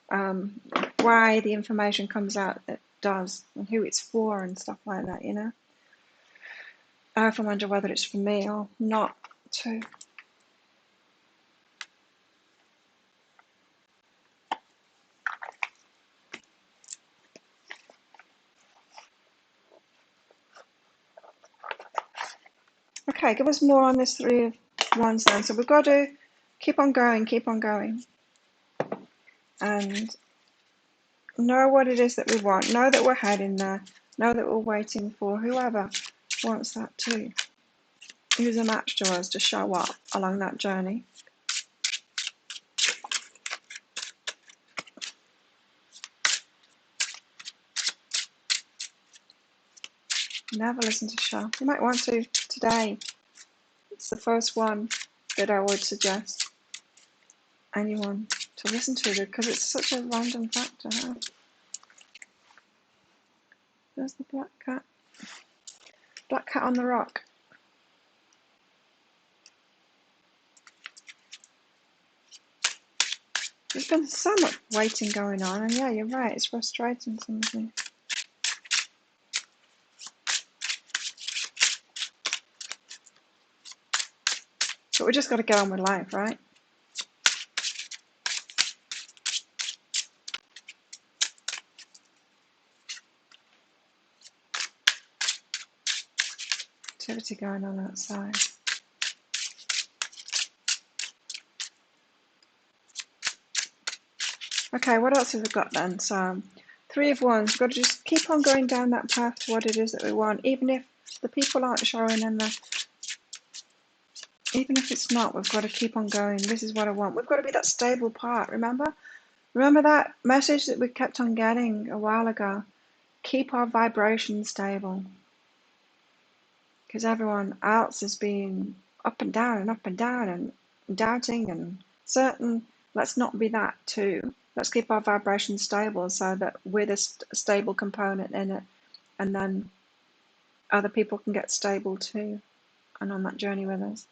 A: the information comes out that does and who it's for and stuff like that, you know. I often wonder whether it's for me or not too. Okay, give us more on this 3 of Wands then. So we've got to keep on going, and know what it is that we want. Know that we're heading there. Know that we're waiting for whoever wants that too. Who's a match to us to show up along that journey. Never listen to Shell. You might want to today. It's the first one that I would suggest anyone to listen to because it's such a random factor. Huh? There's the black cat. Black cat on the rock. There's been so much waiting going on, and yeah, you're right, it's frustrating something. But we just got to get on with life, right? Activity going on outside. Okay, what else have we got then? So, Three of Wands. We've got to just keep on going down that path to what it is that we want, even if the people aren't showing and even if it's not, we've got to keep on going. This is what I want. We've got to be that stable part, remember? Remember that message that we kept on getting a while ago? Keep our vibration stable. Because everyone else is being up and down and up and down and doubting and certain. Let's not be that too. Let's keep our vibration stable so that we're the stable component in it, and then other people can get stable too and on that journey with us.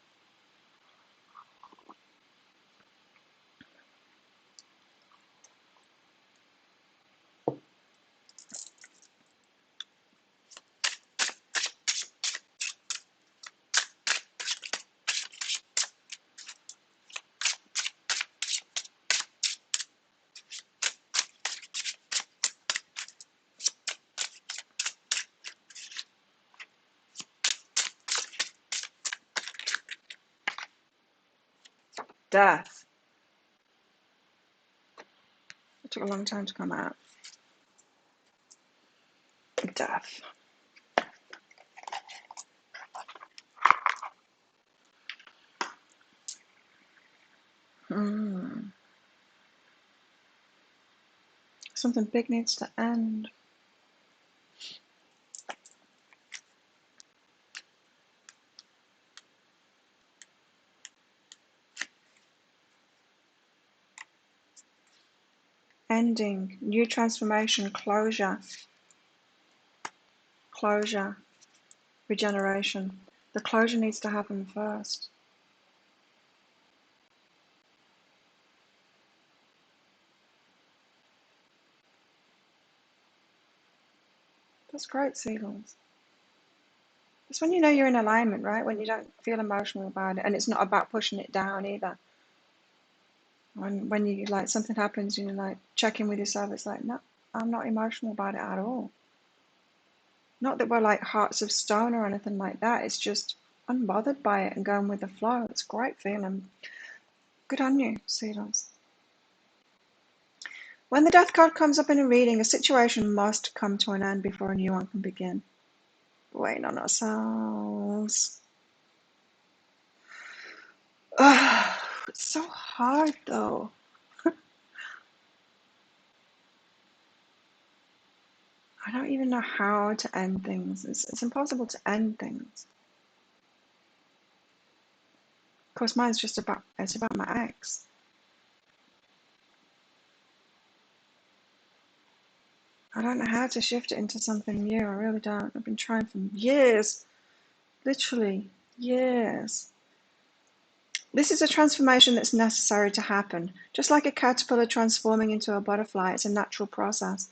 A: Death. It took a long time to come out. Death. Something big needs to end. Ending. New transformation. Closure. Closure. Regeneration. The closure needs to happen first. That's great, seagulls. It's when you know you're in alignment, right? When you don't feel emotional about it, and it's not about pushing it down either. When you like something happens, you like check in with yourself. It's like, no, I'm not emotional about it at all. Not that we're like hearts of stone or anything like that. It's just unbothered by it and going with the flow. It's a great feeling. Good on you, seagulls. When the death card comes up in a reading, a situation must come to an end before a new one can begin. Waiting on ourselves. It's so hard though. I don't even know how to end things. It's impossible to end things. Of course, mine's just about my ex. I don't know how to shift it into something new. I really don't. I've been trying for years, literally years. This is a transformation that's necessary to happen. Just like a caterpillar transforming into a butterfly, it's a natural process.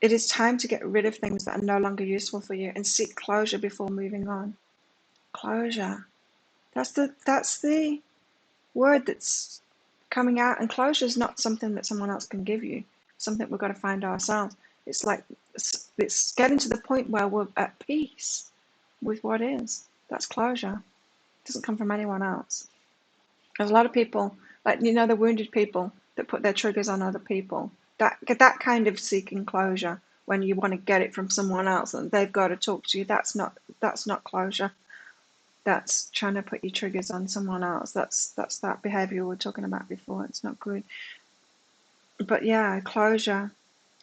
A: It is time to get rid of things that are no longer useful for you and seek closure before moving on. Closure. That's the word that's coming out, and closure is not something that someone else can give you. It's something we've got to find ourselves. It's like it's getting to the point where we're at peace with what is. That's closure. It doesn't come from anyone else. There's a lot of people, like the wounded people that put their triggers on other people. That kind of seeking closure when you want to get it from someone else and they've got to talk to you. That's not closure. That's trying to put your triggers on someone else. That's that behavior we were talking about before. It's not good. But yeah, closure,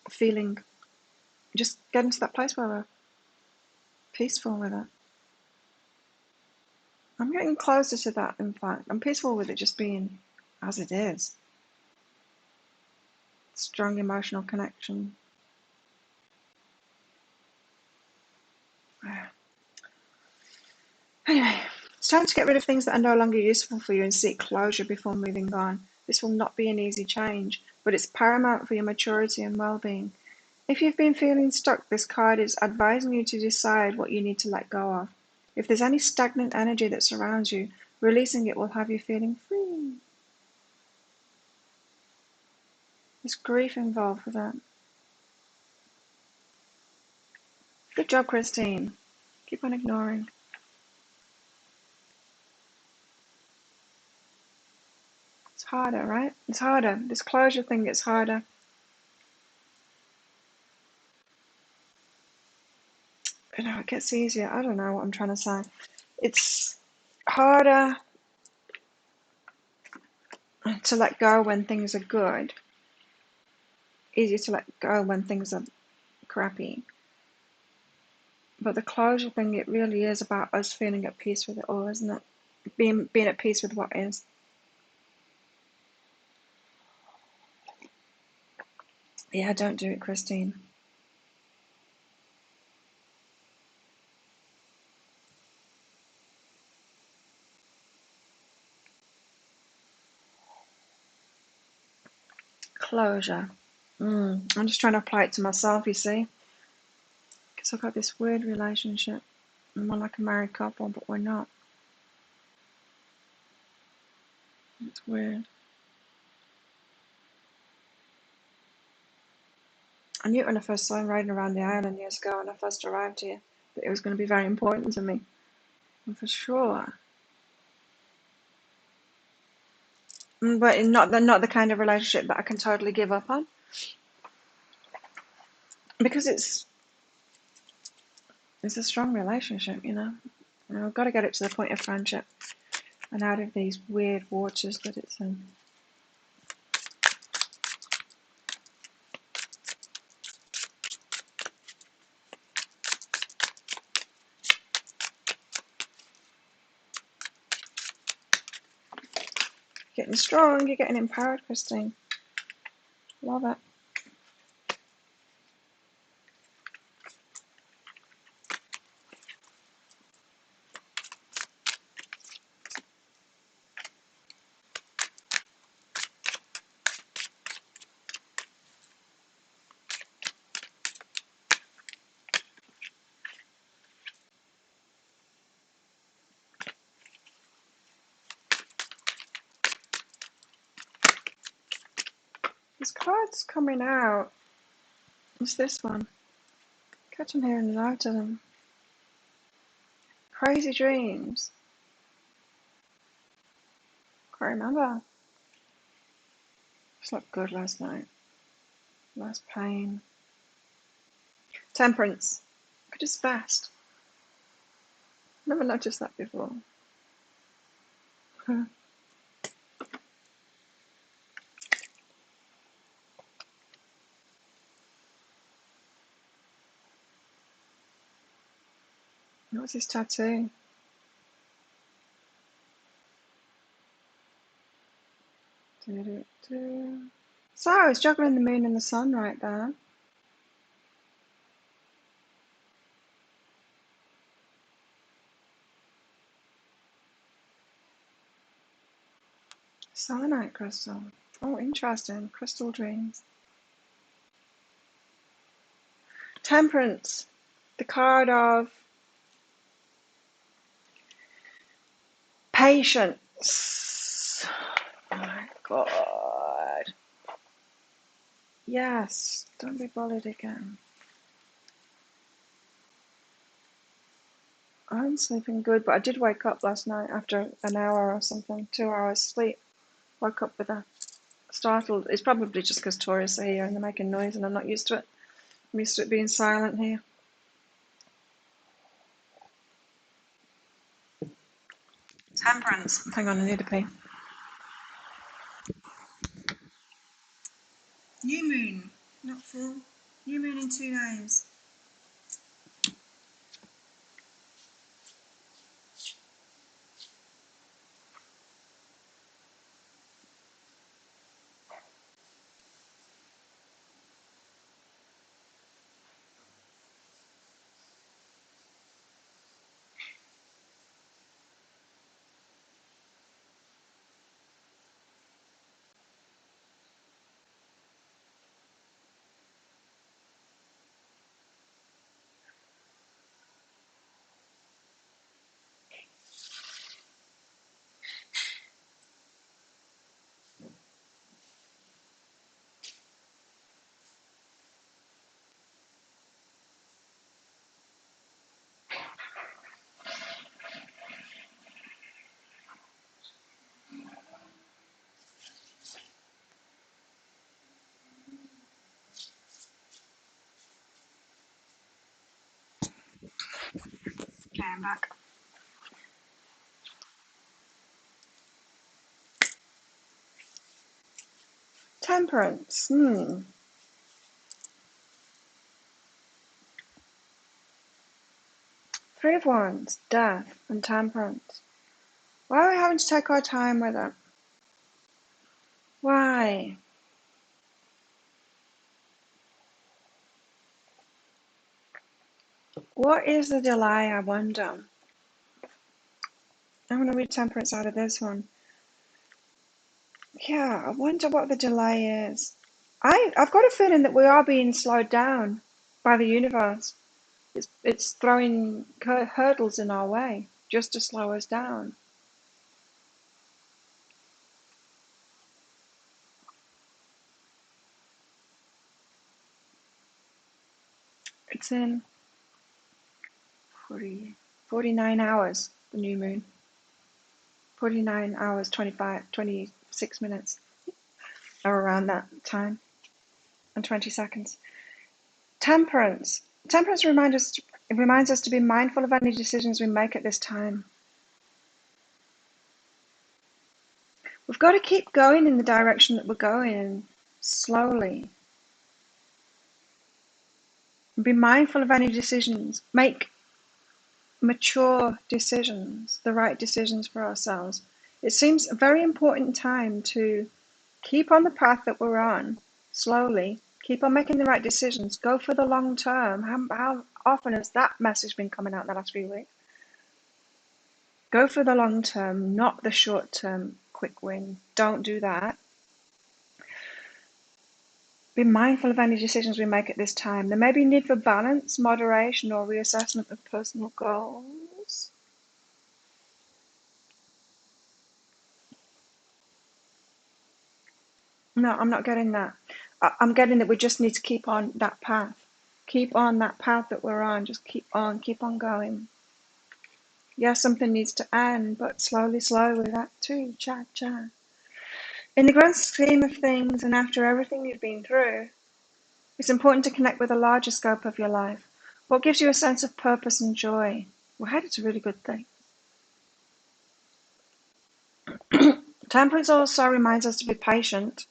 A: feeling, just getting to that place where we're peaceful with it. I'm getting closer to that, in fact. I'm peaceful with it just being as it is. Strong emotional connection. Anyway, it's time to get rid of things that are no longer useful for you and seek closure before moving on. This will not be an easy change, but it's paramount for your maturity and well-being. If you've been feeling stuck, this card is advising you to decide what you need to let go of. If there's any stagnant energy that surrounds you, releasing it will have you feeling free. There's grief involved with that. Good job, Christine. Keep on ignoring. It's harder, right? It's harder. This closure thing gets harder. You know, it gets easier. I don't know what I'm trying to say. It's harder to let go when things are good. Easier to let go when things are crappy. But the closure thing, it really is about us feeling at peace with it all, isn't it? Being at peace with what is. Yeah, don't do it, Christine. Closure. I'm just trying to apply it to myself, you see. Because I've got this weird relationship. I'm more like a married couple, but we're not. It's weird. I knew it when I first saw him riding around the island years ago when I first arrived here, that it was going to be very important to me. And for sure. But not the kind of relationship that I can totally give up on. Because it's a strong relationship, you know. And I've got to get it to the point of friendship and out of these weird waters that it's in. Getting strong, you're getting empowered, Christine. Love it. This card's coming out. It's this one. Catching here and out of them. Crazy dreams. Can't remember. Slept good last night. Less pain. Temperance. Good as best. Never noticed that before. What's this tattoo? So it's juggling the moon and the sun right there. Selenite crystal. Oh, interesting. Crystal dreams. Temperance. The card of patience. Oh my God. Yes. Don't be bullied again. I'm sleeping good, but I did wake up last night after an hour or something, 2 hours sleep. Woke up with a startled. It's probably just because tourists are here and they're making noise and I'm not used to it. I'm used to it being silent here. Temperance. Hang on, I need a pee. New moon, not full. New moon in 2 days. coming back. Temperance. 3 of Wands, death, and temperance. Why are we having to take our time with it? Why? What is the delay, I wonder? I'm going to read temperance out of this one. Yeah, I wonder what the delay is. I've got a feeling that we are being slowed down by the universe. It's throwing hurdles in our way just to slow us down. It's in 49 hours, the new moon. 49 hours, 26 minutes, or around that time, and 20 seconds. Temperance. Temperance reminds us to be mindful of any decisions we make at this time. We've got to keep going in the direction that we're going, slowly. Be mindful of any decisions. Make mature decisions, the right decisions for ourselves. It seems a very important time to keep on the path that we're on, slowly. Keep on making the right decisions. Go for the long term. How often has that message been coming out in the last few weeks? Go for the long term, not the short term quick win. Don't do that. Be mindful of any decisions we make at this time. There may be need for balance, moderation, or reassessment of personal goals. No, I'm not getting that. I'm getting that we just need to keep on that path. Keep on that path that we're on. Just keep on going. Yes, something needs to end, but slowly that too. Cha. In the grand scheme of things, and after everything you've been through, it's important to connect with the larger scope of your life. What gives you a sense of purpose and joy? Well, headed to really good thing. Temperance also reminds us to be patient,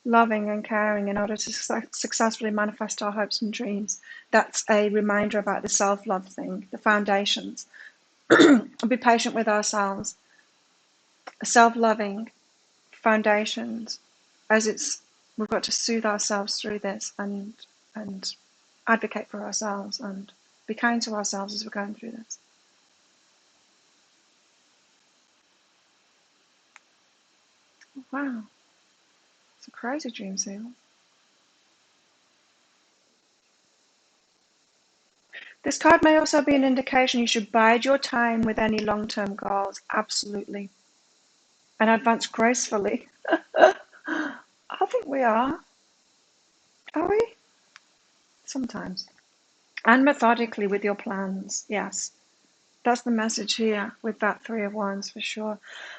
A: loving, and caring in order to successfully manifest our hopes and dreams. That's a reminder about the self-love thing, the foundations. Be patient with ourselves. Self-loving foundations, as we've got to soothe ourselves through this and advocate for ourselves and be kind to ourselves as we're going through this. Wow, it's a crazy dream, Seal. This card may also be an indication you should bide your time with any long-term goals, absolutely, and advance gracefully. I think we are we? Sometimes. And methodically with your plans, yes. That's the message here with that 3 of Wands for sure.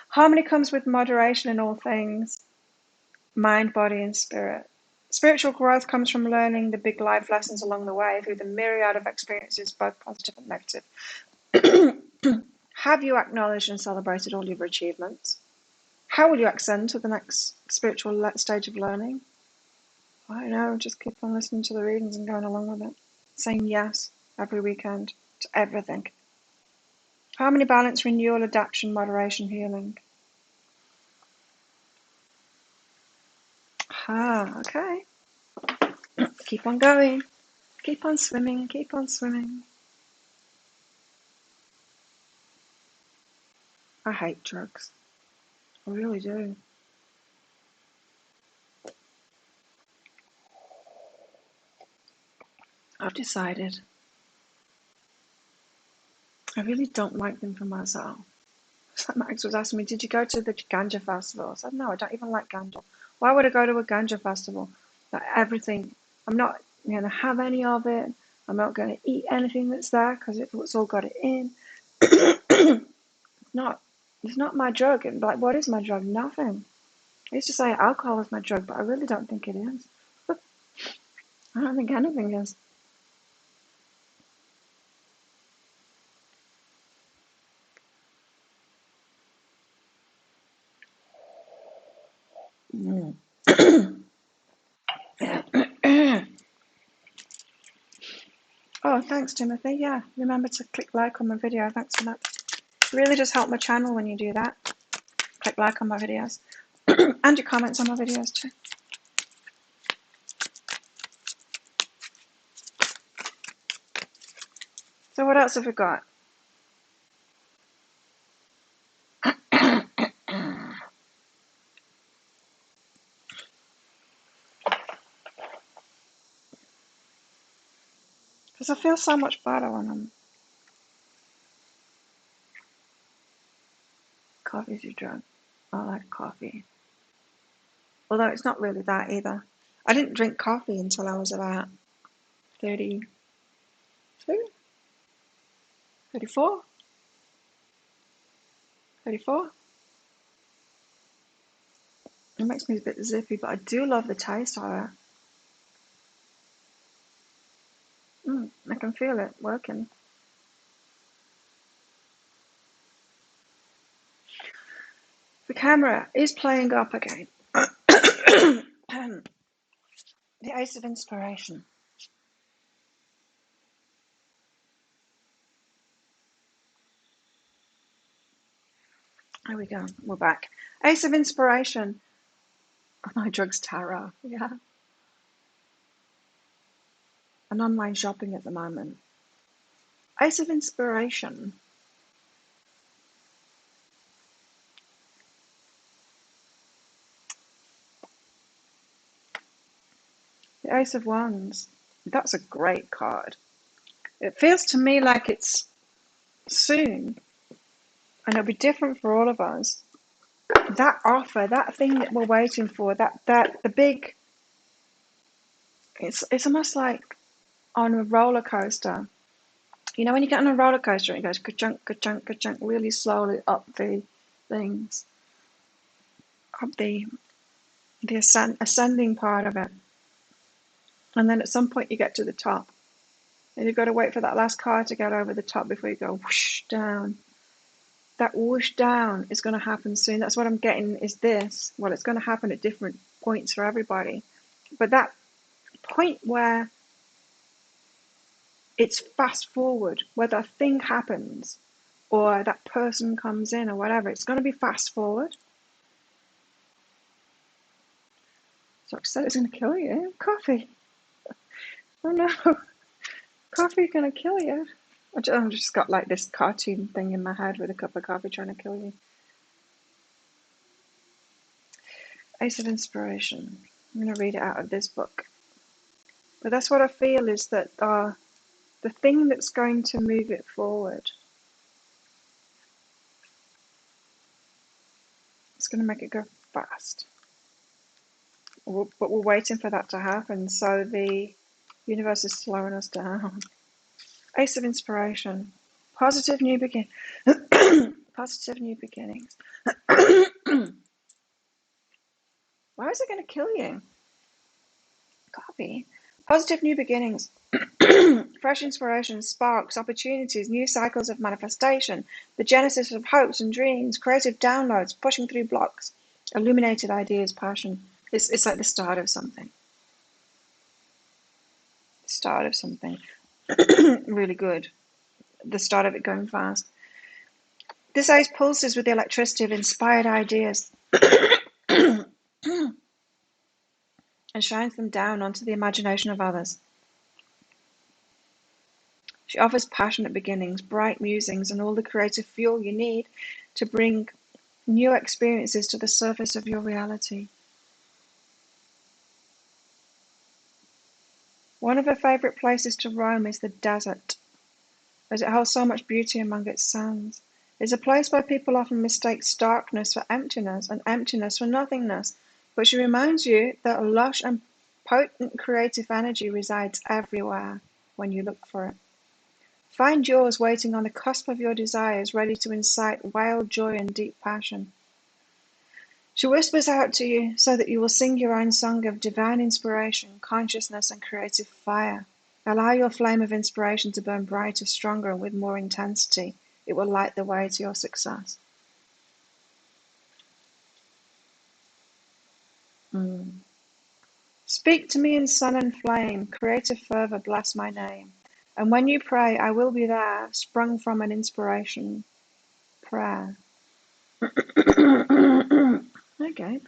A: Harmony comes with moderation in all things, mind, body, and spirit. Spiritual growth comes from learning the big life lessons along the way through the myriad of experiences, both positive and negative. Have you acknowledged and celebrated all your achievements? How will you ascend to the next spiritual stage of learning? I don't know, just keep on listening to the readings and going along with it. Saying yes every weekend to everything. Harmony, balance, renewal, adaptation, moderation, healing. Okay. Keep on going. Keep on swimming. Keep on swimming. I hate drugs. I really do. I've decided I really don't like them for myself. Max was asking me, did you go to the ganja festival? I said, no, I don't even like ganja. Why would I go to a ganja festival? Like everything, I'm not going to have any of it. I'm not going to eat anything that's there because it's all got it in. It's not my drug. And like, what is my drug? Nothing. I used to say alcohol is my drug, but I really don't think it is. I don't think anything is. Mm. Oh, thanks, Timothy. Yeah, remember to click like on my video. Thanks for that. It really does help my channel when you do that. Click like on my videos. And your comments on my videos too. So what else have we got? Because I feel so much better when I'm... Coffee's your drug. I like coffee. Although it's not really that either. I didn't drink coffee until I was about 32, 34, 34. It makes me a bit zippy, but I do love the taste of it. I can feel it working. The camera is playing up again. The Ace of Inspiration. There we go. We're back. Ace of Inspiration. Oh, my drug's tarot. Yeah. And online shopping at the moment. Ace of Inspiration. The Ace of Wands. That's a great card. It feels to me like it's soon, and it'll be different for all of us. That offer, that thing that we're waiting for, the big, it's almost like on a roller coaster. You know, when you get on a roller coaster and it goes ka-chunk, ka-chunk, ka-chunk, really slowly up the things, up the ascending part of it. And then at some point you get to the top. And you've got to wait for that last car to get over the top before you go whoosh down. That whoosh down is going to happen soon. That's what I'm getting is this. Well, it's going to happen at different points for everybody. But that point where it's fast forward, where that thing happens or that person comes in or whatever, it's going to be fast forward. So I said it's going to kill you. Coffee. Oh no. Coffee's going to kill you. I've just got like this cartoon thing in my head with a cup of coffee trying to kill you. Ace of Inspiration. I'm going to read it out of this book. But that's what I feel is that the thing that's going to move it forward, it's going to make it go fast. But we're waiting for that to happen. So the universe is slowing us down. Ace of Inspiration. Positive new beginning. Positive new beginnings. Why is it going to kill you? Coffee. Positive new beginnings. Fresh inspiration, sparks, opportunities, new cycles of manifestation, the genesis of hopes and dreams, creative downloads, pushing through blocks, illuminated ideas, passion. It's like the start of something. Start of something. Really good. The start of it going fast. This ace pulses with the electricity of inspired ideas and shines them down onto the imagination of others. She offers passionate beginnings, bright musings, and all the creative fuel you need to bring new experiences to the surface of your reality. One of her favourite places to roam is the desert, as it holds so much beauty among its sands. It's a place where people often mistake starkness for emptiness and emptiness for nothingness, but she reminds you that a lush and potent creative energy resides everywhere when you look for it. Find yours waiting on the cusp of your desires, ready to incite wild joy and deep passion. She whispers out to you so that you will sing your own song of divine inspiration, consciousness, and creative fire. Allow your flame of inspiration to burn brighter, stronger, and with more intensity. It will light the way to your success. Speak to me in sun and flame, creative fervor, bless my name. And when you pray, I will be there, sprung from an inspiration prayer. Okay.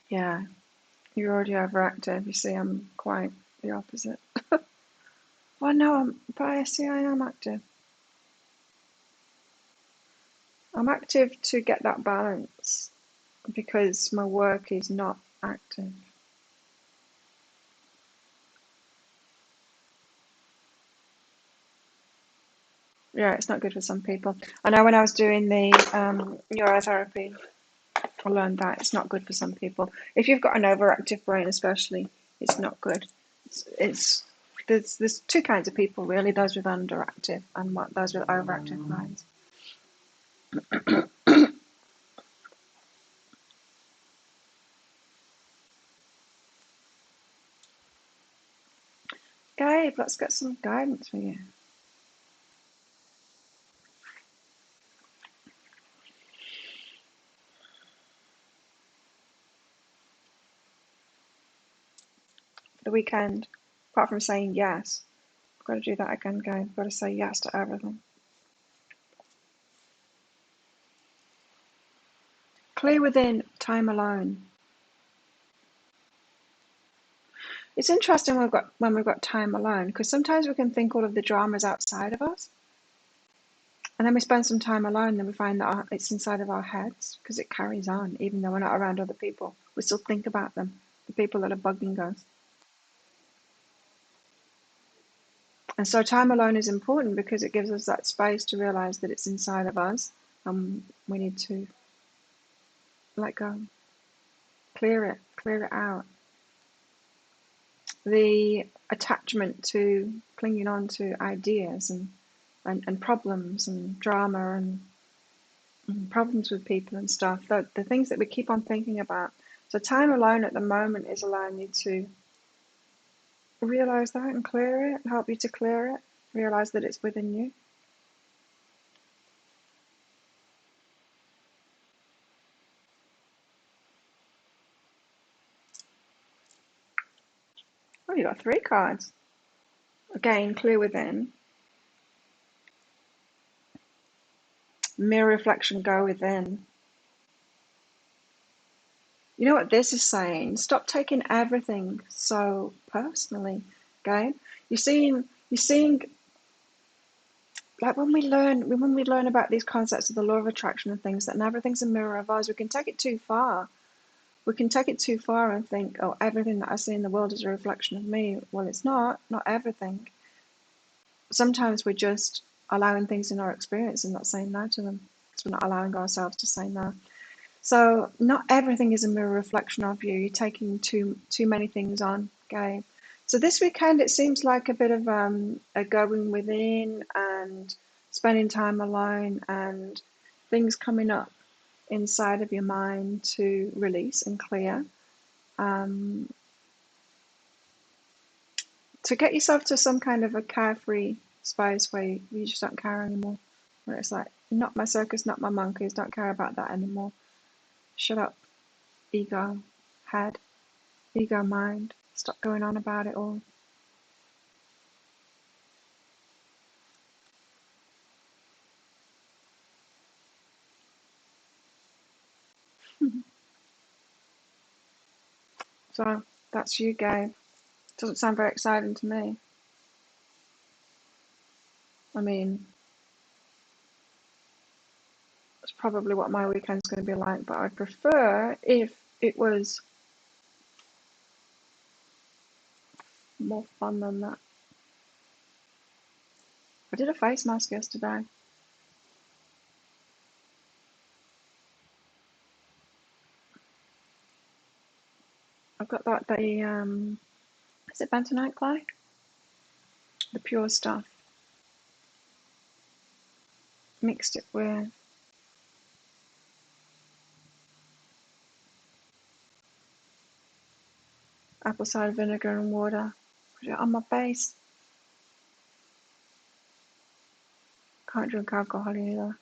A: Yeah, you're already overactive. You see, I'm quite the opposite. Well, no, but I see I am active. I'm active to get that balance because my work is not active. Yeah, it's not good for some people. I know when I was doing the neurotherapy, I learned that it's not good for some people. If you've got an overactive brain, especially, it's not good. It's there's two kinds of people really: those with underactive and those with overactive brains. Gabe, let's get some guidance for you. For the weekend, apart from saying yes, I've got to do that again, Gabe. I've got to say yes to everything. Clear within, time alone. It's interesting when we've got time alone, because sometimes we can think all of the dramas outside of us, and then we spend some time alone, and we find that it's inside of our heads because it carries on, even though we're not around other people. We still think about them, the people that are bugging us. And so time alone is important because it gives us that space to realize that it's inside of us, and we need to let go, clear it out. The attachment to clinging on to ideas and problems and drama and problems with people and stuff, the things that we keep on thinking about. So time alone at the moment is allowing you to realize that and clear it, help you to clear it, realize that it's within you. Oh, you got 3 cards. Again, clear within. Mirror reflection, go within. You know what this is saying? Stop taking everything so personally. Okay? You're seeing like when we learn about these concepts of the law of attraction and things, that and everything's a mirror of us, we can take it too far. We can take it too far and think, oh, everything that I see in the world is a reflection of me. Well, it's not everything. Sometimes we're just allowing things in our experience and not saying no to them because we're not allowing ourselves to say no. So not everything is a mirror reflection of you. You're taking too many things on, Gabe. So this weekend it seems like a bit of a going within and spending time alone and things coming up inside of your mind to release and clear. To get yourself to some kind of a carefree space where you just don't care anymore. Where it's like, not my circus, not my monkeys, don't care about that anymore. Shut up, ego, head, ego, mind. Stop going on about it all. So that's you, Gabe. Doesn't sound very exciting to me. I mean, it's probably what my weekend's going to be like, but I'd prefer if it was more fun than that. I did a face mask yesterday. I've got the is it bentonite clay? The pure stuff. Mixed it with apple cider vinegar and water. Put it on my face. Can't drink alcohol either.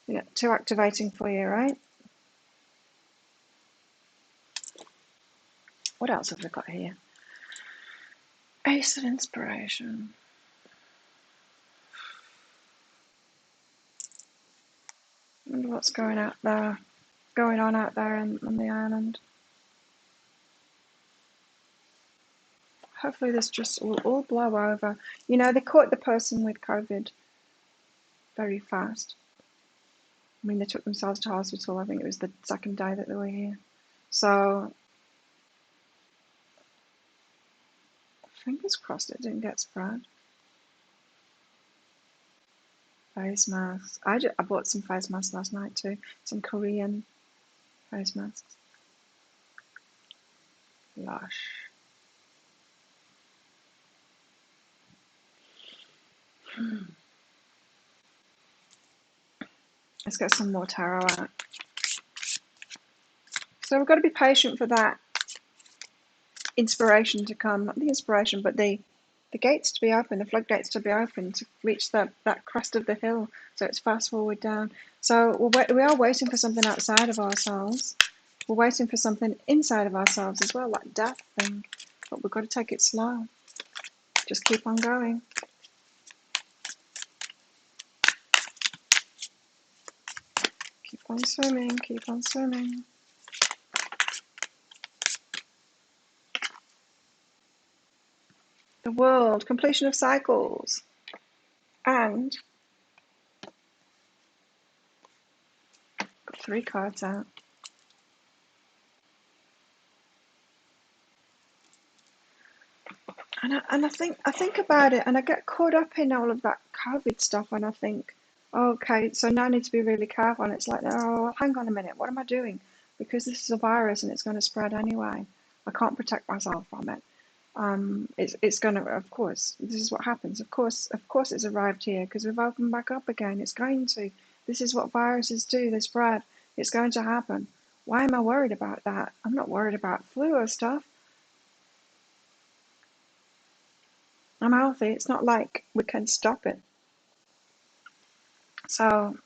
A: You got 2 activating for you, right? What else have we got here? Ace of Inspiration. I wonder what's going on out there on the island. Hopefully this just will all blow over. You know, they caught the person with COVID very fast. I mean, they took themselves to hospital. I think it was the 2nd day that they were here. So, fingers crossed it didn't get spread. Face masks. I bought some face masks last night too. Some Korean face masks. Lush. Let's get some more tarot out. So we've got to be patient for that inspiration to come. Not the inspiration, but the gates to be open, the floodgates to be open to reach that crest of the hill. So it's fast forward down. So we are waiting for something outside of ourselves. We're waiting for something inside of ourselves as well, that death thing. But we've got to take it slow. Just keep on going. Keep on swimming, keep on swimming. The world, completion of cycles. And got 3 cards out. And I think about it, and I get caught up in all of that COVID stuff, and I think, okay, so now I need to be really careful. And it's like, oh, hang on a minute, what am I doing? Because this is a virus and it's going to spread anyway. I can't protect myself from it. It's going to, of course, this is what happens. Of course, it's arrived here because we've opened back up again. It's going to. This is what viruses do. They spread. It's going to happen. Why am I worried about that? I'm not worried about flu or stuff. I'm healthy. It's not like we can stop it. So,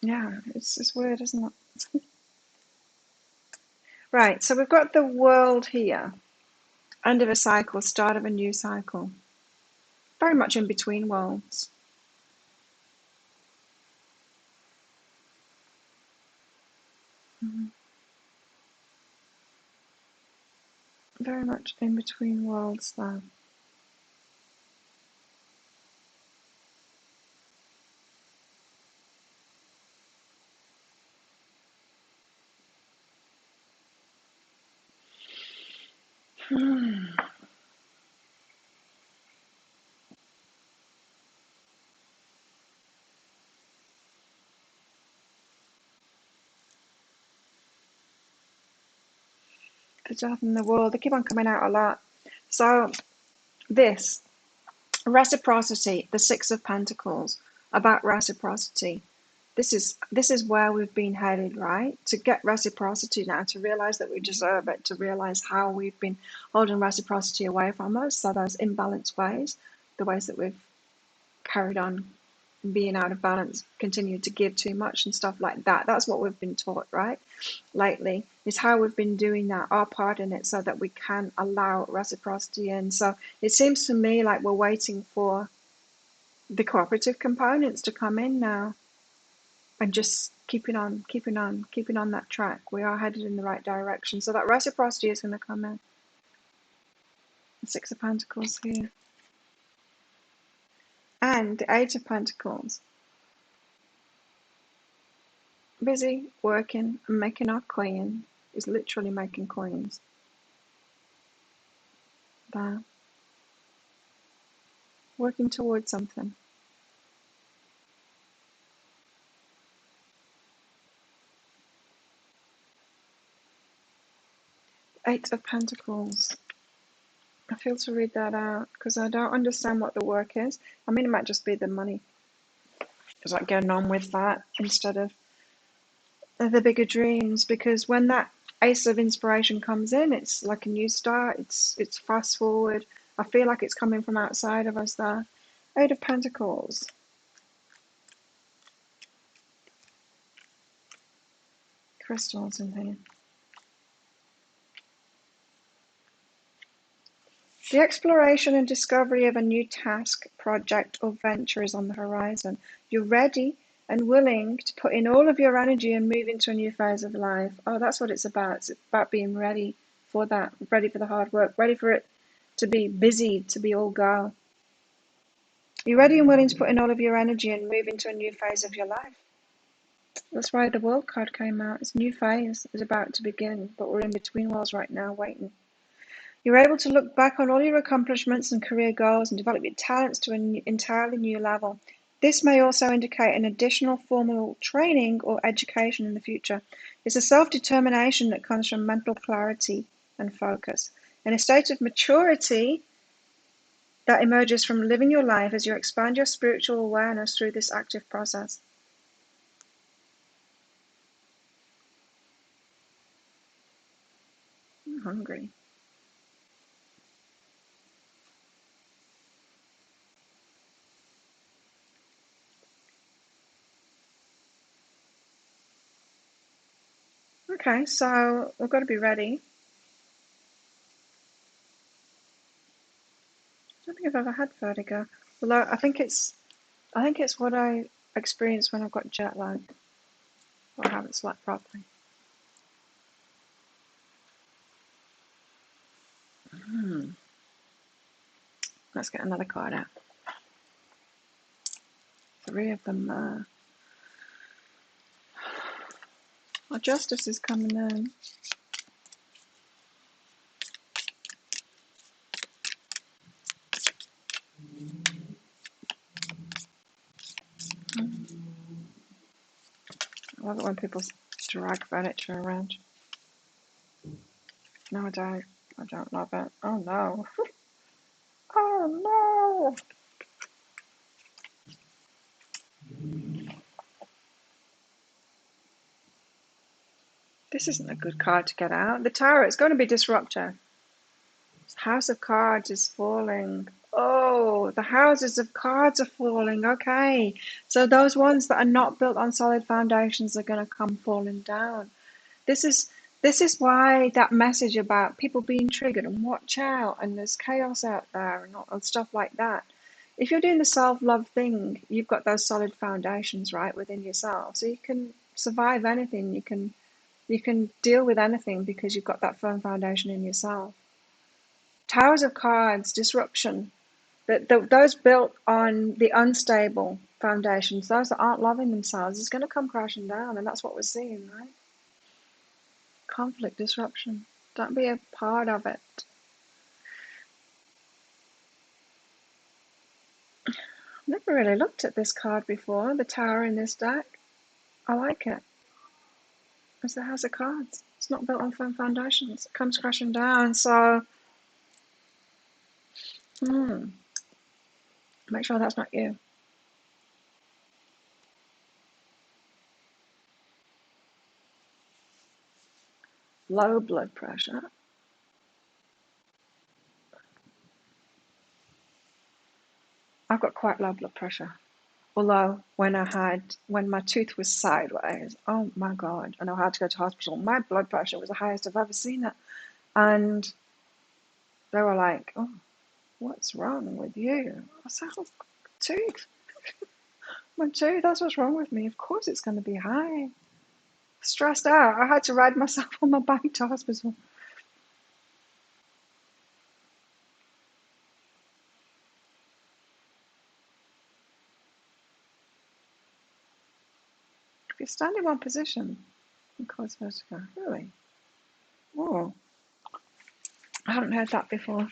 A: yeah, it's weird, isn't it? Right, so we've got the world here. End of a cycle, start of a new cycle. Very much in between worlds. Very much in between worlds there. The death in the world, they keep on coming out a lot. So this, reciprocity, the 6 of Pentacles, about reciprocity. This is where we've been headed, right? To get reciprocity now, to realize that we deserve it, to realize how we've been holding reciprocity away from us. So those imbalanced ways, the ways that we've carried on being out of balance, continued to give too much and stuff like that. That's what we've been taught, right? Lately, is how we've been doing that, our part in it, so that we can allow reciprocity in. So it seems to me like we're waiting for the cooperative components to come in now and just keeping on that track. We are headed in the right direction. So that reciprocity is going to come in. The 6 of Pentacles here. And the 8 of Pentacles. Busy working and making our coin. Is literally making coins. There. Working towards something. 8 of Pentacles. I feel to read that out because I don't understand what the work is. I mean, it might just be the money. It's like getting on with that instead of the bigger dreams, because when that Ace of Inspiration comes in, it's like a new start. It's fast forward. I feel like it's coming from outside of us there. 8 of Pentacles. crystals in here. The exploration and discovery of a new task, project, or venture is on the horizon. You're ready and willing to put in all of your energy and move into a new phase of life. Oh, that's what it's about. It's about being ready for that, ready for the hard work, ready for it to be busy, to be all go. You're ready and willing to put in all of your energy and move into a new phase of your life. That's why the World card came out. It's a new phase is about to begin, but we're in between worlds right now, waiting. You're able to look back on all your accomplishments and career goals and develop your talents to an entirely new level. This may also indicate an additional formal training or education in the future. It's a self-determination that comes from mental clarity and focus, and a state of maturity that emerges from living your life as you expand your spiritual awareness through this active process. I'm hungry. Okay, so we've got to be ready. I don't think I've ever had vertigo, although I think it's what I experience when I've got jet lag or I haven't slept properly. Let's get another card out. 3 of them there. Our justice is coming in. I love it when people drag furniture around. No, I don't. I don't love it. Oh no. Oh no. This isn't a good card to get out. The Tower, it's going to be disruptor. House of Cards is falling. Oh, the houses of cards are falling. Okay. So those ones that are not built on solid foundations are going to come falling down. This is why that message about people being triggered and watch out and there's chaos out there and all stuff like that. If you're doing the self-love thing, you've got those solid foundations right within yourself. So you can survive anything. You can deal with anything because you've got that firm foundation in yourself. Towers of Cards, disruption. Those built on the unstable foundations, those that aren't loving themselves, is going to come crashing down, and that's what we're seeing, right? Conflict, disruption. Don't be a part of it. I've never really looked at this card before, the Tower in this deck. I like it. It's the House of Cards. It's not built on firm foundations. It comes crashing down, so make sure that's not you. Low blood pressure. I've got quite low blood pressure. Although when my tooth was sideways, oh my God, and I had to go to hospital, my blood pressure was the highest I've ever seen it. And they were like, oh, what's wrong with you? I said, oh, tooth. My tooth, that's what's wrong with me. Of course it's going to be high. Stressed out. I had to ride myself on my bike to hospital. If you stand in one position, it causes vertigo. Really? Oh, I haven't heard that before.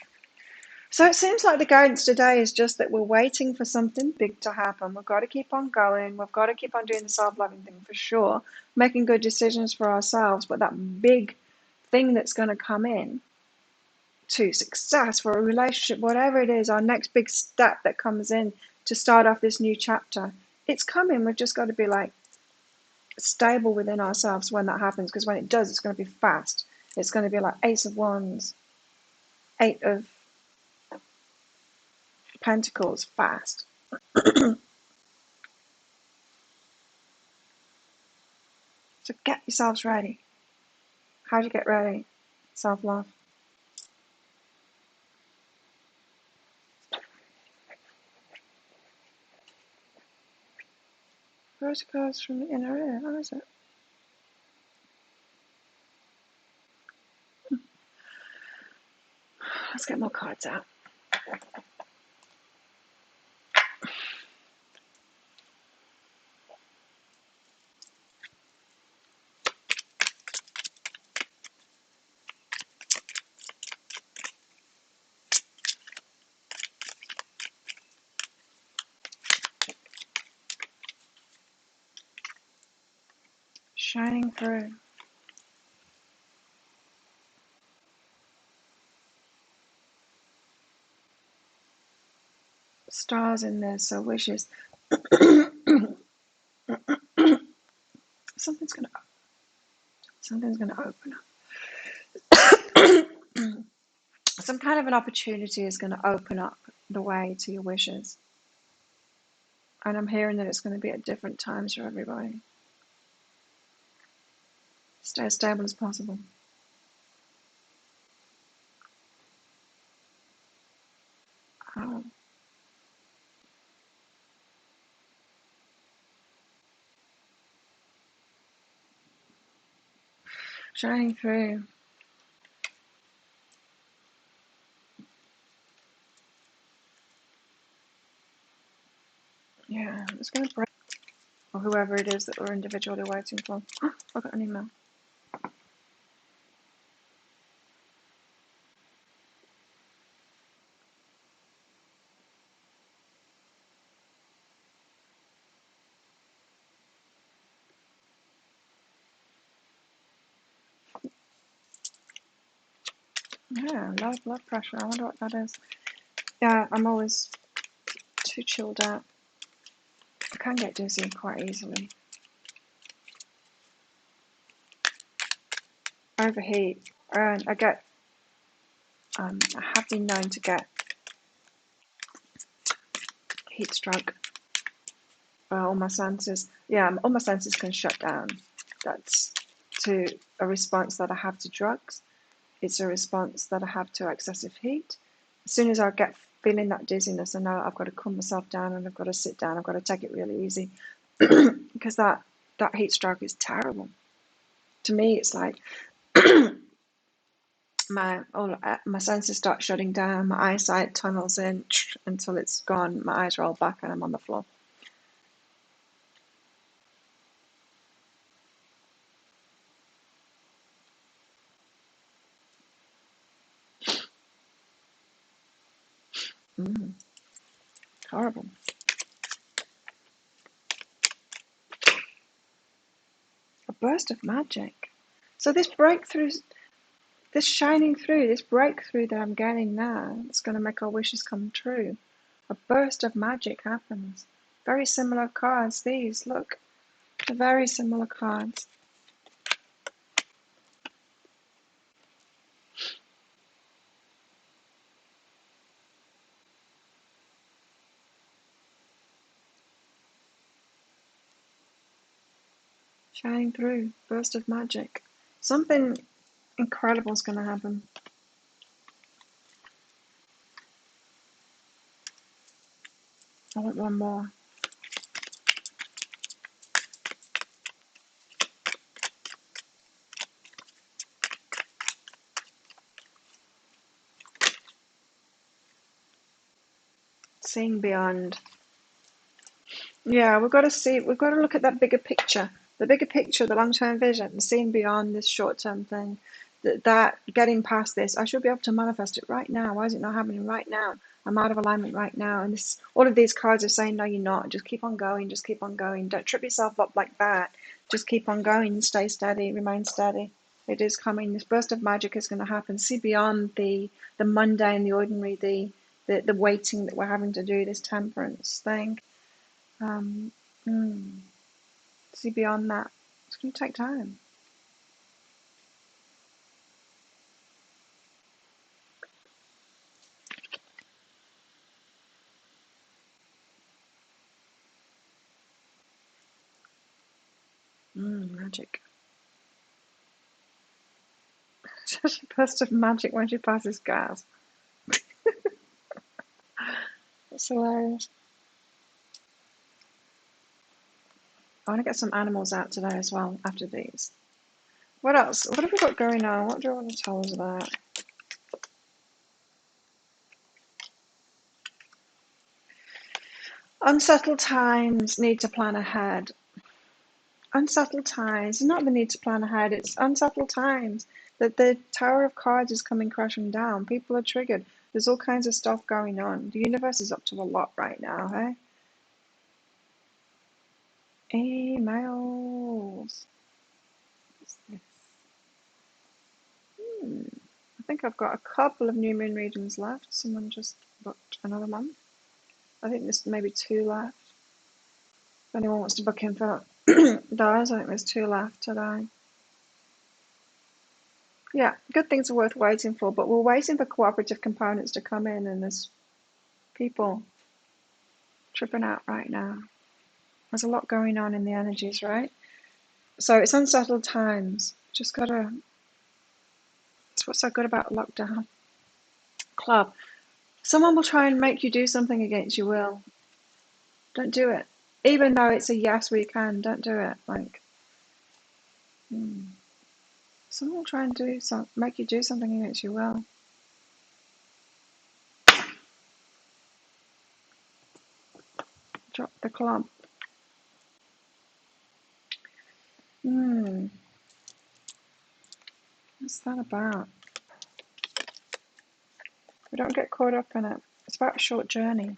A: So it seems like the guidance today is just that we're waiting for something big to happen. We've got to keep on going. We've got to keep on doing the self-loving thing for sure, making good decisions for ourselves. But that big thing that's going to come in to success for a relationship, whatever it is, our next big step that comes in to start off this new chapter, it's coming. We've just got to be like stable within ourselves when that happens, because when it does, it's going to be fast. It's going to be like Ace of Wands, 8 of Pentacles, fast. So So get yourselves ready. How do you get ready? Self-love. Where's it goes from the inner ear? How is it? Let's get more cards out. Shining through. Stars in there, so wishes. Something's gonna open up. Some kind of an opportunity is going to open up the way to your wishes. And I'm hearing that it's going to be at different times for everybody. Stay as stable as possible. Oh. Shining through. Yeah, it's going to break. Or whoever it is that we're individually waiting for. Oh, I got an email. Yeah, low blood pressure. I wonder what that is. Yeah, I'm always too chilled out. I can get dizzy quite easily. Overheat. And I have been known to get heat stroke. All my senses can shut down. That's to a response that I have to drugs. It's a response that I have to excessive heat. As soon as I get feeling that dizziness, I know I've got to calm myself down and I've got to sit down. I've got to take it really easy because that heat stroke is terrible. To me, it's like my senses start shutting down, my eyesight tunnels in until it's gone. My eyes roll back and I'm on the floor. Horrible. A burst of magic. So this breakthrough, this shining through, this breakthrough that I'm getting now, it's going to make our wishes come true. A burst of magic happens. Very similar cards, these, look. They're very similar cards. Shining through, burst of magic. Something incredible is going to happen. I want one more. Seeing beyond. Yeah, we've got to look at that bigger picture. The bigger picture, the long-term vision, seeing beyond this short-term thing. That getting past this, I should be able to manifest it right now. Why is it not happening right now? I'm out of alignment right now. And all of these cards are saying, no, you're not. Just keep on going. Just keep on going. Don't trip yourself up like that. Just keep on going. Stay steady. Remain steady. It is coming. This burst of magic is going to happen. See beyond the mundane, the ordinary, the waiting that we're having to do, this temperance thing. Um, See beyond that. It's going to take time. Magic. Such a burst of magic when she passes gas. That's hilarious. I want to get some animals out today as well after these. What else? What have we got going on? What do I want to tell us about? Unsettled times, need to plan ahead. Unsettled times, not the need to plan ahead, it's unsettled times. That the Tower of Cards is coming crashing down. People are triggered. There's all kinds of stuff going on. The universe is up to a lot right now, hey? Emails. What's this? I think I've got a couple of new moon readings left. Someone just booked another month. I think there's maybe 2 left. If anyone wants to book in for those, I think there's 2 left today. Yeah, good things are worth waiting for, but we're waiting for cooperative components to come in, and there's people tripping out right now. There's a lot going on in the energies, right? So it's unsettled times. Just gotta. That's what's so good about lockdown. Club. Someone will try and make you do something against your will. Don't do it. Even though it's a yes, we can. Don't do it. Like, someone will try and make you do something against your will. Drop the club. What's that about? We don't get caught up in it. It's about a short journey.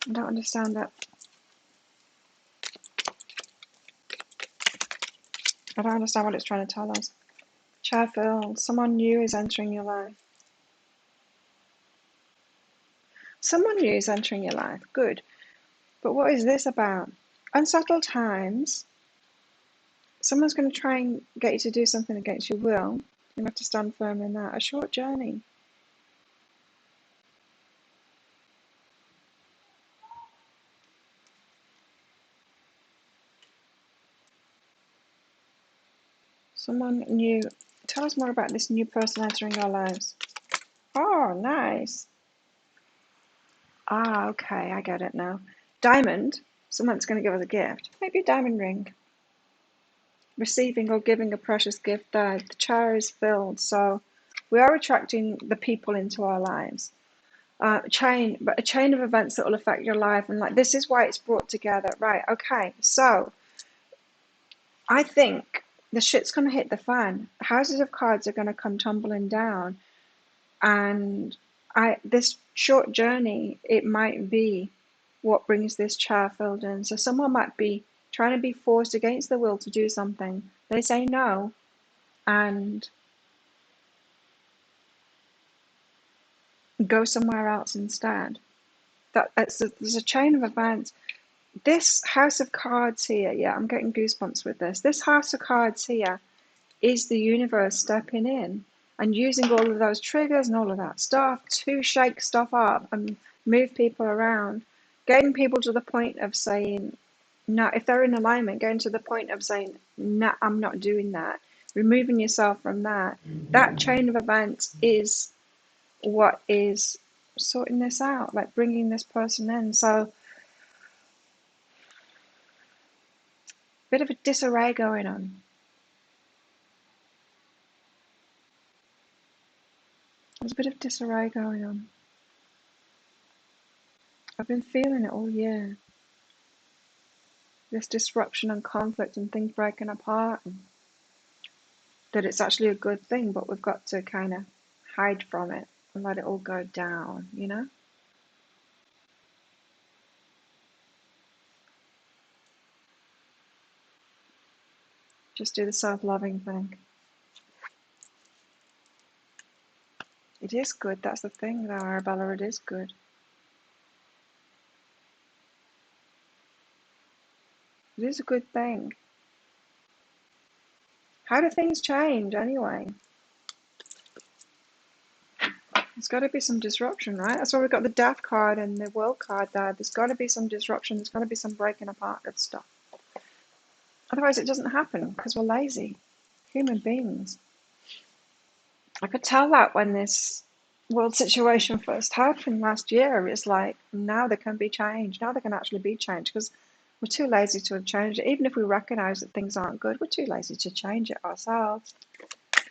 A: I don't understand that. I don't understand what it's trying to tell us. Chadfield, someone new is entering your life. Someone new is entering your life. Good. But what is this about? Unsettled times. Someone's going to try and get you to do something against your will. You have to stand firm in that. A short journey. Someone new. Tell us more about this new person entering our lives. Oh, nice. Ah, okay, I get it now. Diamond. Someone's going to give us a gift. Maybe a diamond ring. Receiving or giving a precious gift there. The chair is filled, so we are attracting the people into our lives. But a chain of events that will affect your life, and like this is why it's brought together. Right, okay, so I think the shit's gonna hit the fan. Houses of cards are gonna come tumbling down, and this short journey, it might be what brings this chair filled in. So someone might be trying to be forced against their will to do something. They say no, and go somewhere else instead. There's a chain of events. This house of cards here, yeah, I'm getting goosebumps with this. This house of cards here is the universe stepping in and using all of those triggers and all of that stuff to shake stuff up and move people around, getting people to the point of saying, no, if they're in alignment, getting to the point of saying, no, I'm not doing that, removing yourself from that. That chain of events is what is sorting this out, like bringing this person in. So, bit of a disarray going on. There's a bit of disarray going on. I've been feeling it all year. This disruption and conflict and things breaking apart, and that it's actually a good thing, but we've got to kind of hide from it and let it all go down, you know? Just do the self-loving thing. It is good, that's the thing though, Arabella, it is good. It is a good thing. How do things change anyway? There's got to be some disruption, right? That's why we've got the Death card and the World card there. There's got to be some disruption. There's got to be some breaking apart of stuff. Otherwise, it doesn't happen because we're lazy human beings. I could tell that when this world situation first happened last year. It's like, now there can be change. Now there can actually be change because we're too lazy to have changed it. Even if we recognize that things aren't good, we're too lazy to change it ourselves.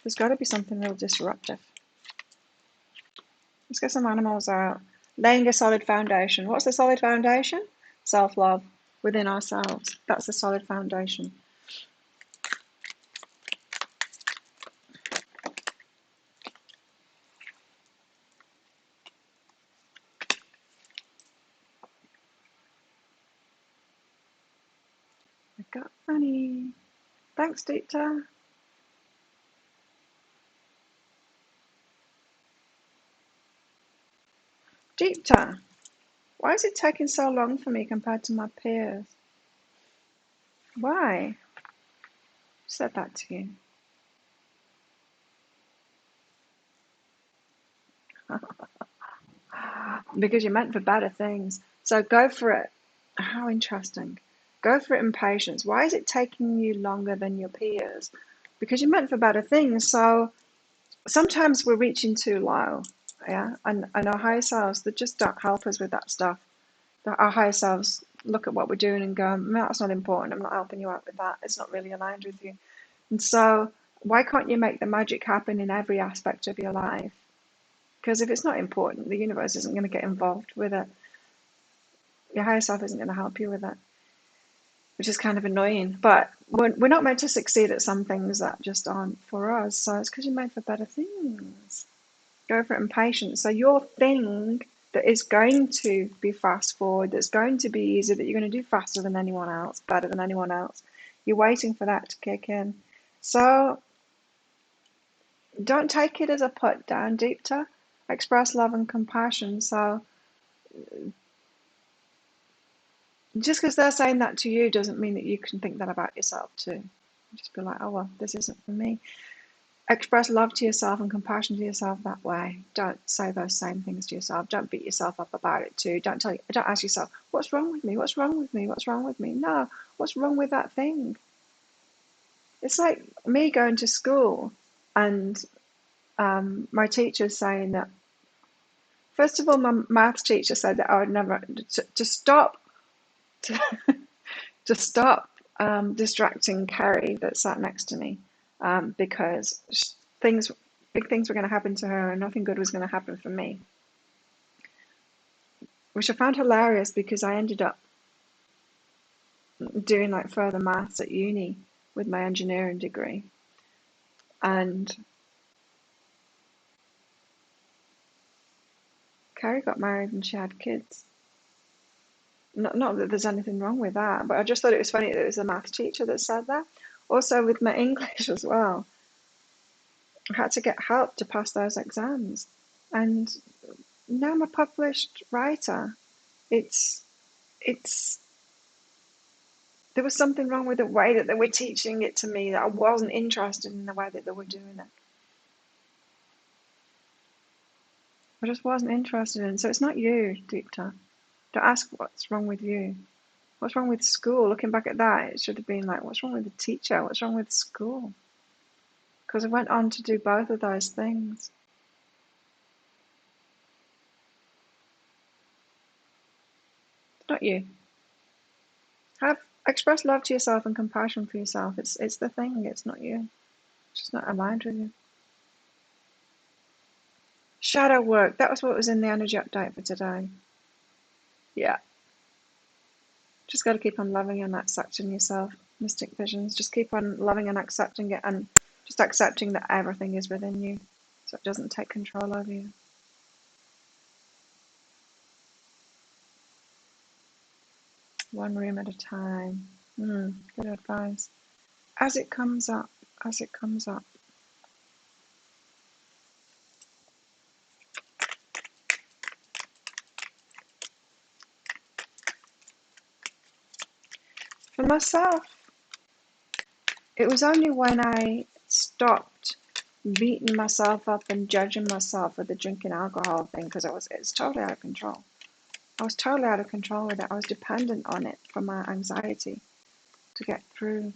A: There's got to be something real disruptive. Let's get some animals out. Laying a solid foundation. What's the solid foundation? Self-love within ourselves. That's the solid foundation. I got money. Thanks, Deepta. Deepta, why is it taking so long for me compared to my peers? Why? Who said that to you? Because you're meant for better things. So go for it. How interesting. Go for it in patience. Why is it taking you longer than your peers? Because you're meant for better things. So sometimes we're reaching too low. Yeah. And our higher selves, they just don't help us with that stuff. Our higher selves look at what we're doing and go, no, that's not important. I'm not helping you out with that. It's not really aligned with you. And so why can't you make the magic happen in every aspect of your life? Because if it's not important, the universe isn't going to get involved with it. Your higher self isn't going to help you with it, which is kind of annoying. But we're not meant to succeed at some things that just aren't for us. So it's because you're made for better things. Go for it in patience. So your thing that is going to be fast forward, that's going to be easy, that you're going to do faster than anyone else, better than anyone else, you're waiting for that to kick in. So don't take it as a put down, Deepta. Express love and compassion. So just because they're saying that to you doesn't mean that you can think that about yourself too. Just be like, oh, well, this isn't for me. Express love to yourself and compassion to yourself that way. Don't say those same things to yourself. Don't beat yourself up about it too. Don't ask yourself, what's wrong with me? What's wrong with me? What's wrong with me? No, what's wrong with that thing? It's like me going to school and my teacher saying that, first of all, my maths teacher said that I would never, to stop to stop distracting Carrie that sat next to me, because big things were going to happen to her and nothing good was going to happen for me, which I found hilarious because I ended up doing like further maths at uni with my engineering degree, and Carrie got married and she had kids. Not that there's anything wrong with that, but I just thought it was funny that it was the maths teacher that said that. Also with my English as well, I had to get help to pass those exams. And now I'm a published writer. It's it's there was something wrong with the way that they were teaching it to me, that I wasn't interested in the way that they were doing it. I just wasn't interested in it. So it's not you, Deepta. Don't ask what's wrong with you. What's wrong with school? Looking back at that, it should have been like, what's wrong with the teacher? What's wrong with school? Because I went on to do both of those things. It's not you. Express love to yourself and compassion for yourself. It's the thing. It's not you. It's just not aligned with you. Shadow work. That was what was in the energy update for today. Yeah. Just got to keep on loving and accepting yourself. Mystic visions. Just keep on loving and accepting it, and just accepting that everything is within you, so it doesn't take control over you. One room at a time. Good advice. As it comes up, as it comes up. For myself, it was only when I stopped beating myself up and judging myself for the drinking alcohol thing, because it's totally out of control. I was totally out of control with it. I was dependent on it for my anxiety to get through.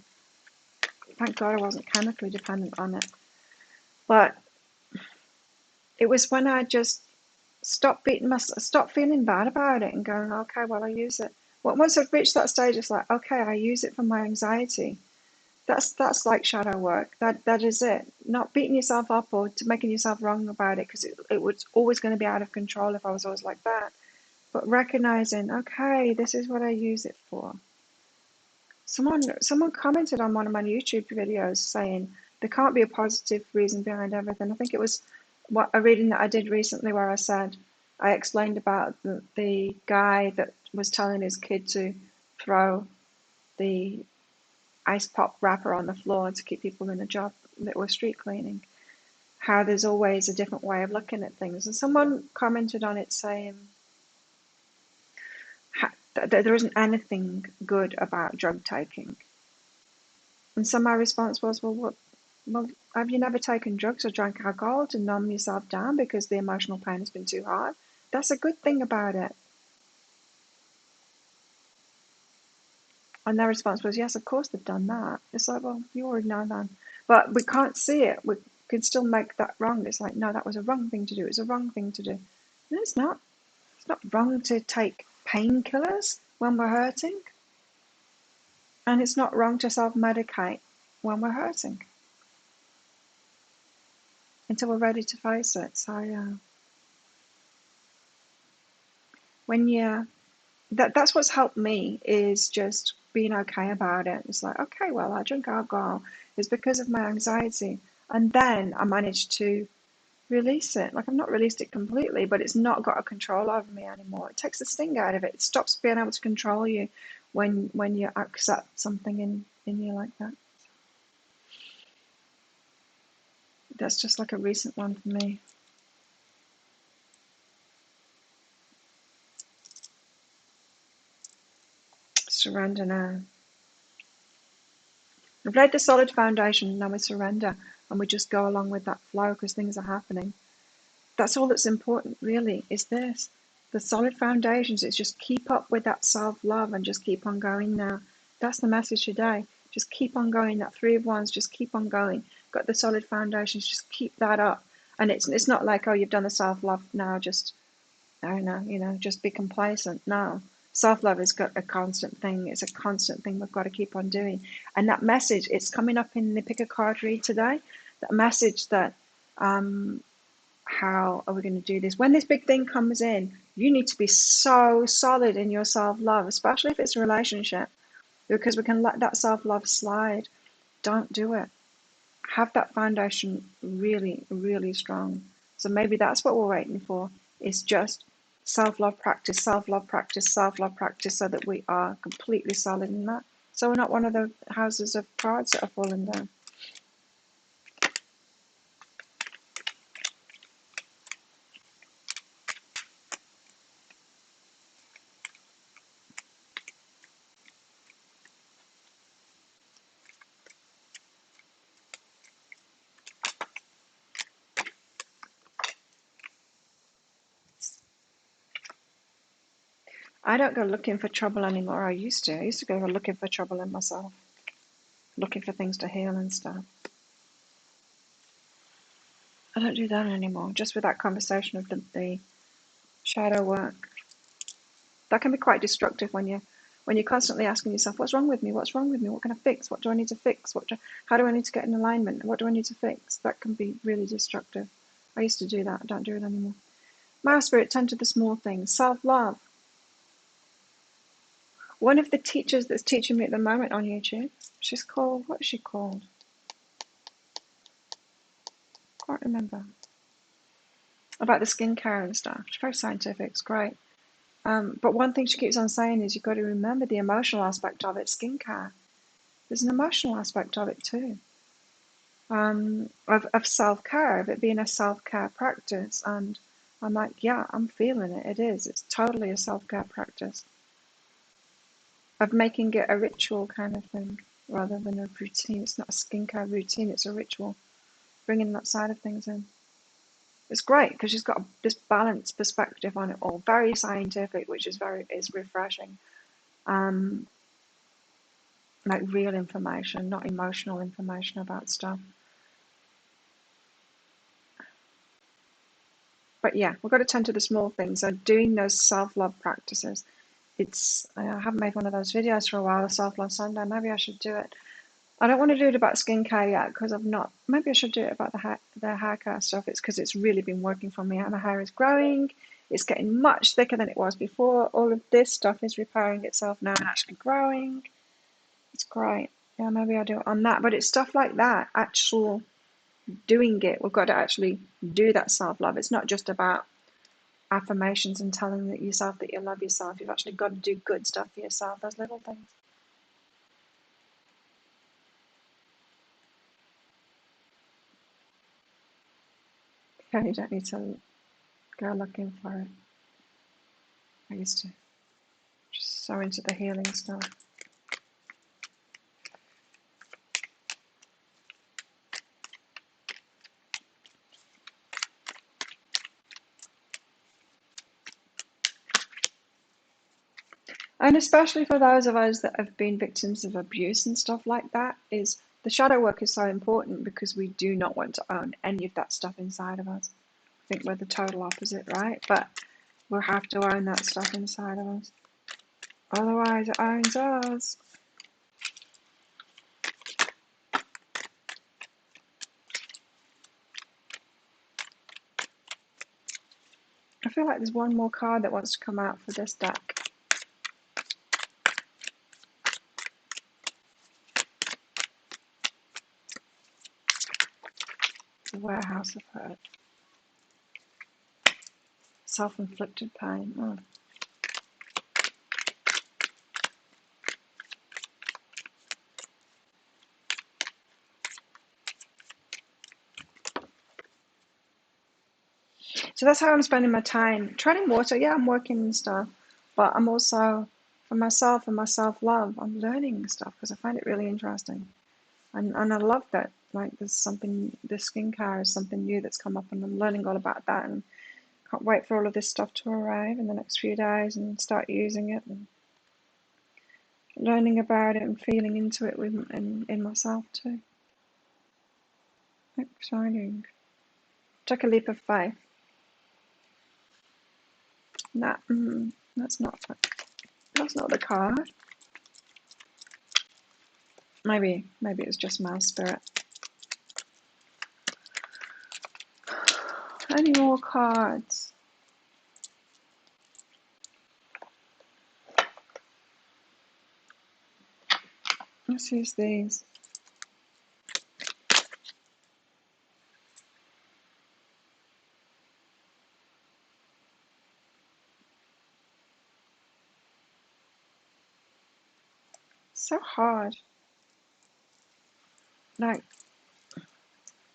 A: Thank God I wasn't chemically dependent on it. But it was when I just stopped feeling bad about it and going, okay, well, I use it. Well, once I've reached that stage, it's like, okay, I use it for my anxiety. That's like shadow work. That is it. Not beating yourself up or to making yourself wrong about it, because it was always going to be out of control if I was always like that. But recognizing, okay, this is what I use it for. Someone commented on one of my YouTube videos saying there can't be a positive reason behind everything. I think it was a reading that I did recently where I explained about the guy that was telling his kid to throw the ice pop wrapper on the floor to keep people in a job that were street cleaning. How there's always a different way of looking at things. And someone commented on it saying that there isn't anything good about drug taking. And so my response was, well, have you never taken drugs or drank alcohol to numb yourself down because the emotional pain has been too hard? That's a good thing about it. And their response was, yes, of course they've done that. It's like, well, you already know that. But we can't see it. We can still make that wrong. It's like, no, that was a wrong thing to do. It's a wrong thing to do. No, it's not. It's not wrong to take painkillers when we're hurting. And it's not wrong to self-medicate when we're hurting until we're ready to face it. So that's what's helped me, is just being okay about it. It's like, okay, well, I drink alcohol. It's because of my anxiety. And then I managed to release it. Like, I've not released it completely, but it's not got a control over me anymore. It takes the sting out of it. It stops being able to control you when you accept something in you like that. That's just like a recent one for me. Surrender now. We've laid the solid foundation, now we surrender, and we just go along with that flow because things are happening. That's all that's important, really, is this. The solid foundations, it's just keep up with that self-love and just keep on going now. That's the message today. Just keep on going. That Three of Wands, just keep on going. Got the solid foundations, just keep that up. And it's not like, oh, you've done the self-love now, just, I don't know, just be complacent. No. Self-love has got a constant thing. It's a constant thing we've got to keep on doing. And that message, it's coming up in the pick a card read today. That message that how are we going to do this? When this big thing comes in, you need to be so solid in your self-love, especially if it's a relationship, because we can let that self-love slide. Don't do it. Have that foundation really, really strong. So maybe that's what we're waiting for. It's just self-love practice, self-love practice, self-love practice, so that we are completely solid in that. So we're not one of the houses of cards that are falling down. I don't go looking for trouble anymore. I used to. I used to go looking for trouble in myself, looking for things to heal and stuff. I don't do that anymore. Just with that conversation of the shadow work, that can be quite destructive when you're constantly asking yourself, what's wrong with me? What's wrong with me? What can I fix? What do I need to fix? How do I need to get in alignment? What do I need to fix? That can be really destructive. I used to do that. I don't do it anymore. My spirit, tend to the small things. Self-love. One of the teachers that's teaching me at the moment on YouTube, she's called, what is she called? Can't remember. About the skincare and stuff. She's very scientific. It's great. But one thing she keeps on saying is you've got to remember the emotional aspect of it. Skincare. There's an emotional aspect of it too. Of self-care, of it being a self-care practice. And I'm like, yeah, I'm feeling it. It is. It's totally a self-care practice. of making it a ritual kind of thing rather than a routine. It's not a skincare routine, it's a ritual. Bringing that side of things in. It's great because she's got this balanced perspective on it all, very scientific, which is refreshing. Like real information, not emotional information about stuff. But yeah, we've got to tend to the small things. So doing those self-love practices. I haven't made one of those videos for a while, the Self-Love Sunday. Maybe I should do it. I don't want to do it about skincare yet because I've not. Maybe I should do it about the hair care stuff. It's because it's really been working for me. And my hair is growing. It's getting much thicker than it was before. All of this stuff is repairing itself now and actually growing. It's great. Yeah, maybe I'll do it on that. But it's stuff like that, actual doing it. We've got to actually do that self-love. It's not just about affirmations and telling yourself that you love yourself. You've actually got to do good stuff for yourself, those little things. Yeah, you don't need to go looking for it. I used to just so into the healing stuff. And especially for those of us that have been victims of abuse and stuff like that, is the shadow work is so important because we do not want to own any of that stuff inside of us. I think we're the total opposite, right? But we'll have to own that stuff inside of us. Otherwise, it owns us. I feel like there's one more card that wants to come out for this deck. The Warehouse of Hurt. Self-inflicted pain. Oh. So that's how I'm spending my time. Treading water, yeah, I'm working and stuff, but I'm also, for myself and my self-love, I'm learning stuff because I find it really interesting. And I love that, like, there's something, this skincare is something new that's come up, and I'm learning all about that, and can't wait for all of this stuff to arrive in the next few days and start using it and learning about it and feeling into it in myself too. Exciting. Take a leap of faith. Nah, that's not the card. Maybe it's just my spirit. Any more cards? Let's use these. So hard. Like,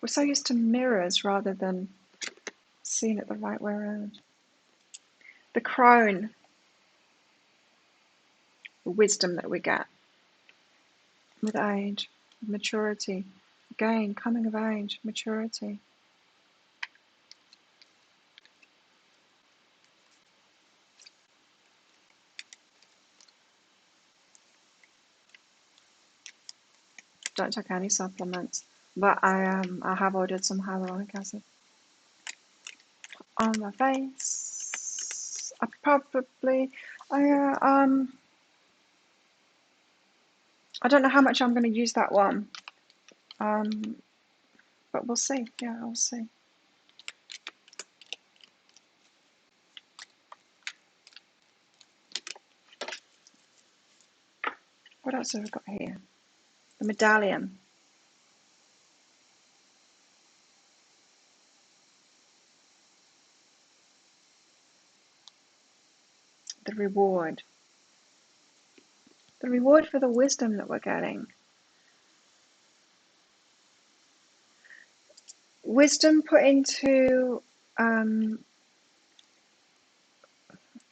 A: we're so used to mirrors rather than seeing it the right way around. The crone, the wisdom that we get with age, with maturity. Again, coming of age, maturity. Don't take any supplements, but I have ordered some hyaluronic acid on my face. I don't know how much I'm going to use that one, but we'll see. Yeah, I'll see. What else have we got here? The medallion. The reward. The reward for the wisdom that we're getting. Wisdom put into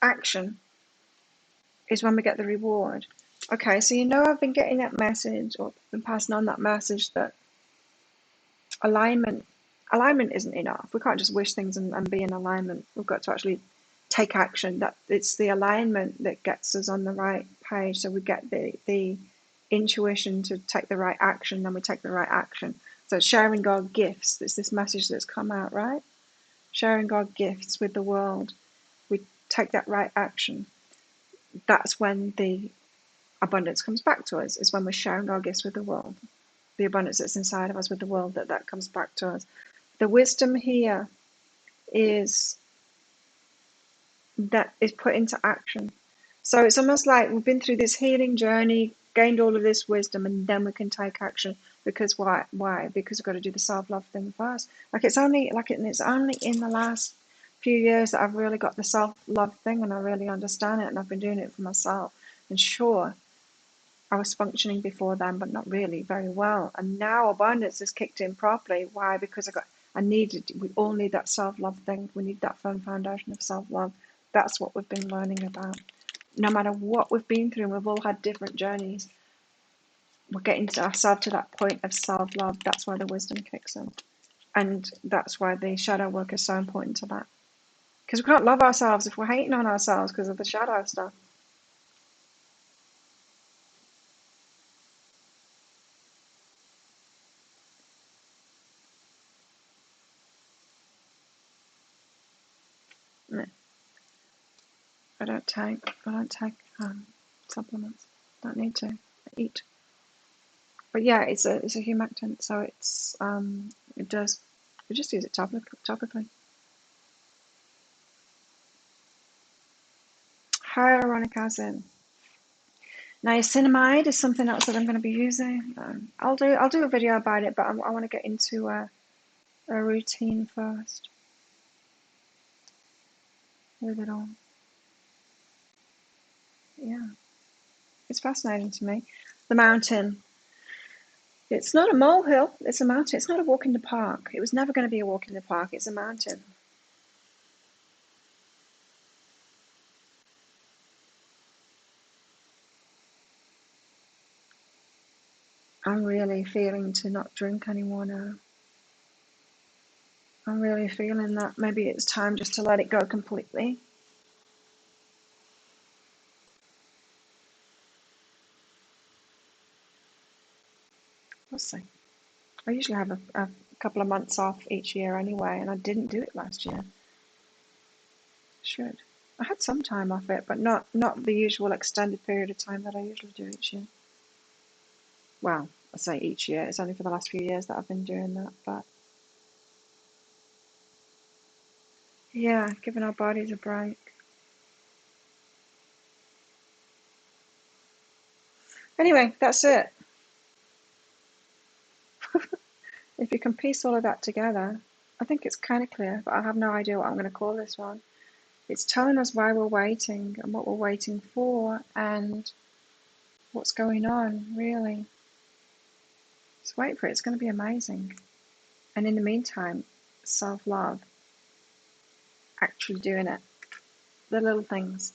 A: action is when we get the reward. Okay, so you know I've been getting that message, or been passing on that message, that alignment isn't enough. We can't just wish things and be in alignment. We've got to actually take action. That it's the alignment that gets us on the right page. So we get the intuition to take the right action, then we take the right action. So sharing our gifts, it's this message that's come out, right? Sharing our gifts with the world. We take that right action. That's when the abundance comes back to us, is when we're sharing our gifts with the world. The abundance that's inside of us with the world, that comes back to us. The wisdom here is that is put into action. So it's almost like we've been through this healing journey, gained all of this wisdom, and then we can take action. Because why? Why? Because we've got to do the self-love thing first. It's only in the last few years that I've really got the self-love thing, and I really understand it, and I've been doing it for myself. And sure, I was functioning before then, but not really very well. And now abundance has kicked in properly. Why? Because we all need that self-love thing. We need that firm foundation of self-love. That's what we've been learning about. No matter what we've been through, and we've all had different journeys, we're getting ourselves to that point of self-love. That's why the wisdom kicks in. And that's why the shadow work is so important to that. Because we can't love ourselves if we're hating on ourselves because of the shadow stuff. I don't take supplements. Don't need to. I eat. But yeah, it's a humectant, so it does. We just use it topically. Hyaluronic acid. Niacinamide is something else that I'm going to be using. I'll do a video about it, but I want to get into a routine first with it all. Yeah, it's fascinating to me. The mountain. It's not a molehill. It's a mountain. It's not a walk in the park. It was never going to be a walk in the park. It's a mountain. I'm really feeling to not drink anymore now. I'm really feeling that maybe it's time just to let it go completely. We'll see. I usually have a couple of months off each year anyway, and I didn't do it last year. Should. I had some time off it, but not the usual extended period of time that I usually do each year. Well, I say each year. It's only for the last few years that I've been doing that, but yeah, giving our bodies a break. Anyway, that's it. If you can piece all of that together, I think it's kind of clear, but I have no idea what I'm going to call this one. It's telling us why we're waiting and what we're waiting for and what's going on, really. Just wait for it. It's going to be amazing. And in the meantime, self-love, actually doing it, the little things.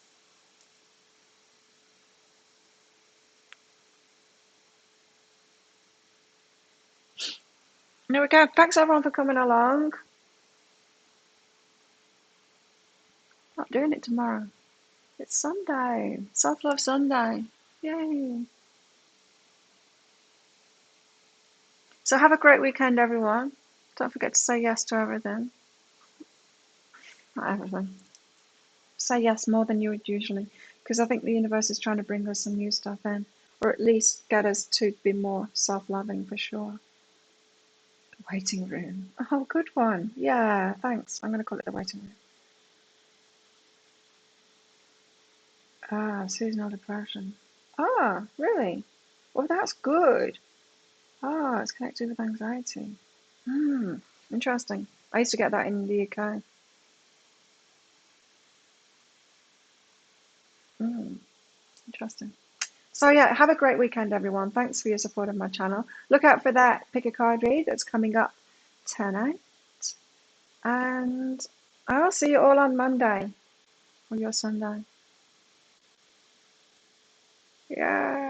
A: There we go. Thanks everyone for coming along. Not doing it tomorrow. It's Sunday. Self-love Sunday. Yay. So have a great weekend, everyone. Don't forget to say yes to everything. Not everything. Say yes more than you would usually, because I think the universe is trying to bring us some new stuff in, or at least get us to be more self-loving for sure. Waiting room. Oh, good one. Yeah, thanks. I'm going to call it the waiting room. Ah, seasonal depression. Ah, really? Well, that's good. Ah, it's connected with anxiety. Hmm, interesting. I used to get that in the UK. Hmm, interesting. So yeah, have a great weekend, everyone. Thanks for your support of my channel. Look out for that pick a card read that's coming up tonight. And I'll see you all on Monday or your Sunday. Yeah.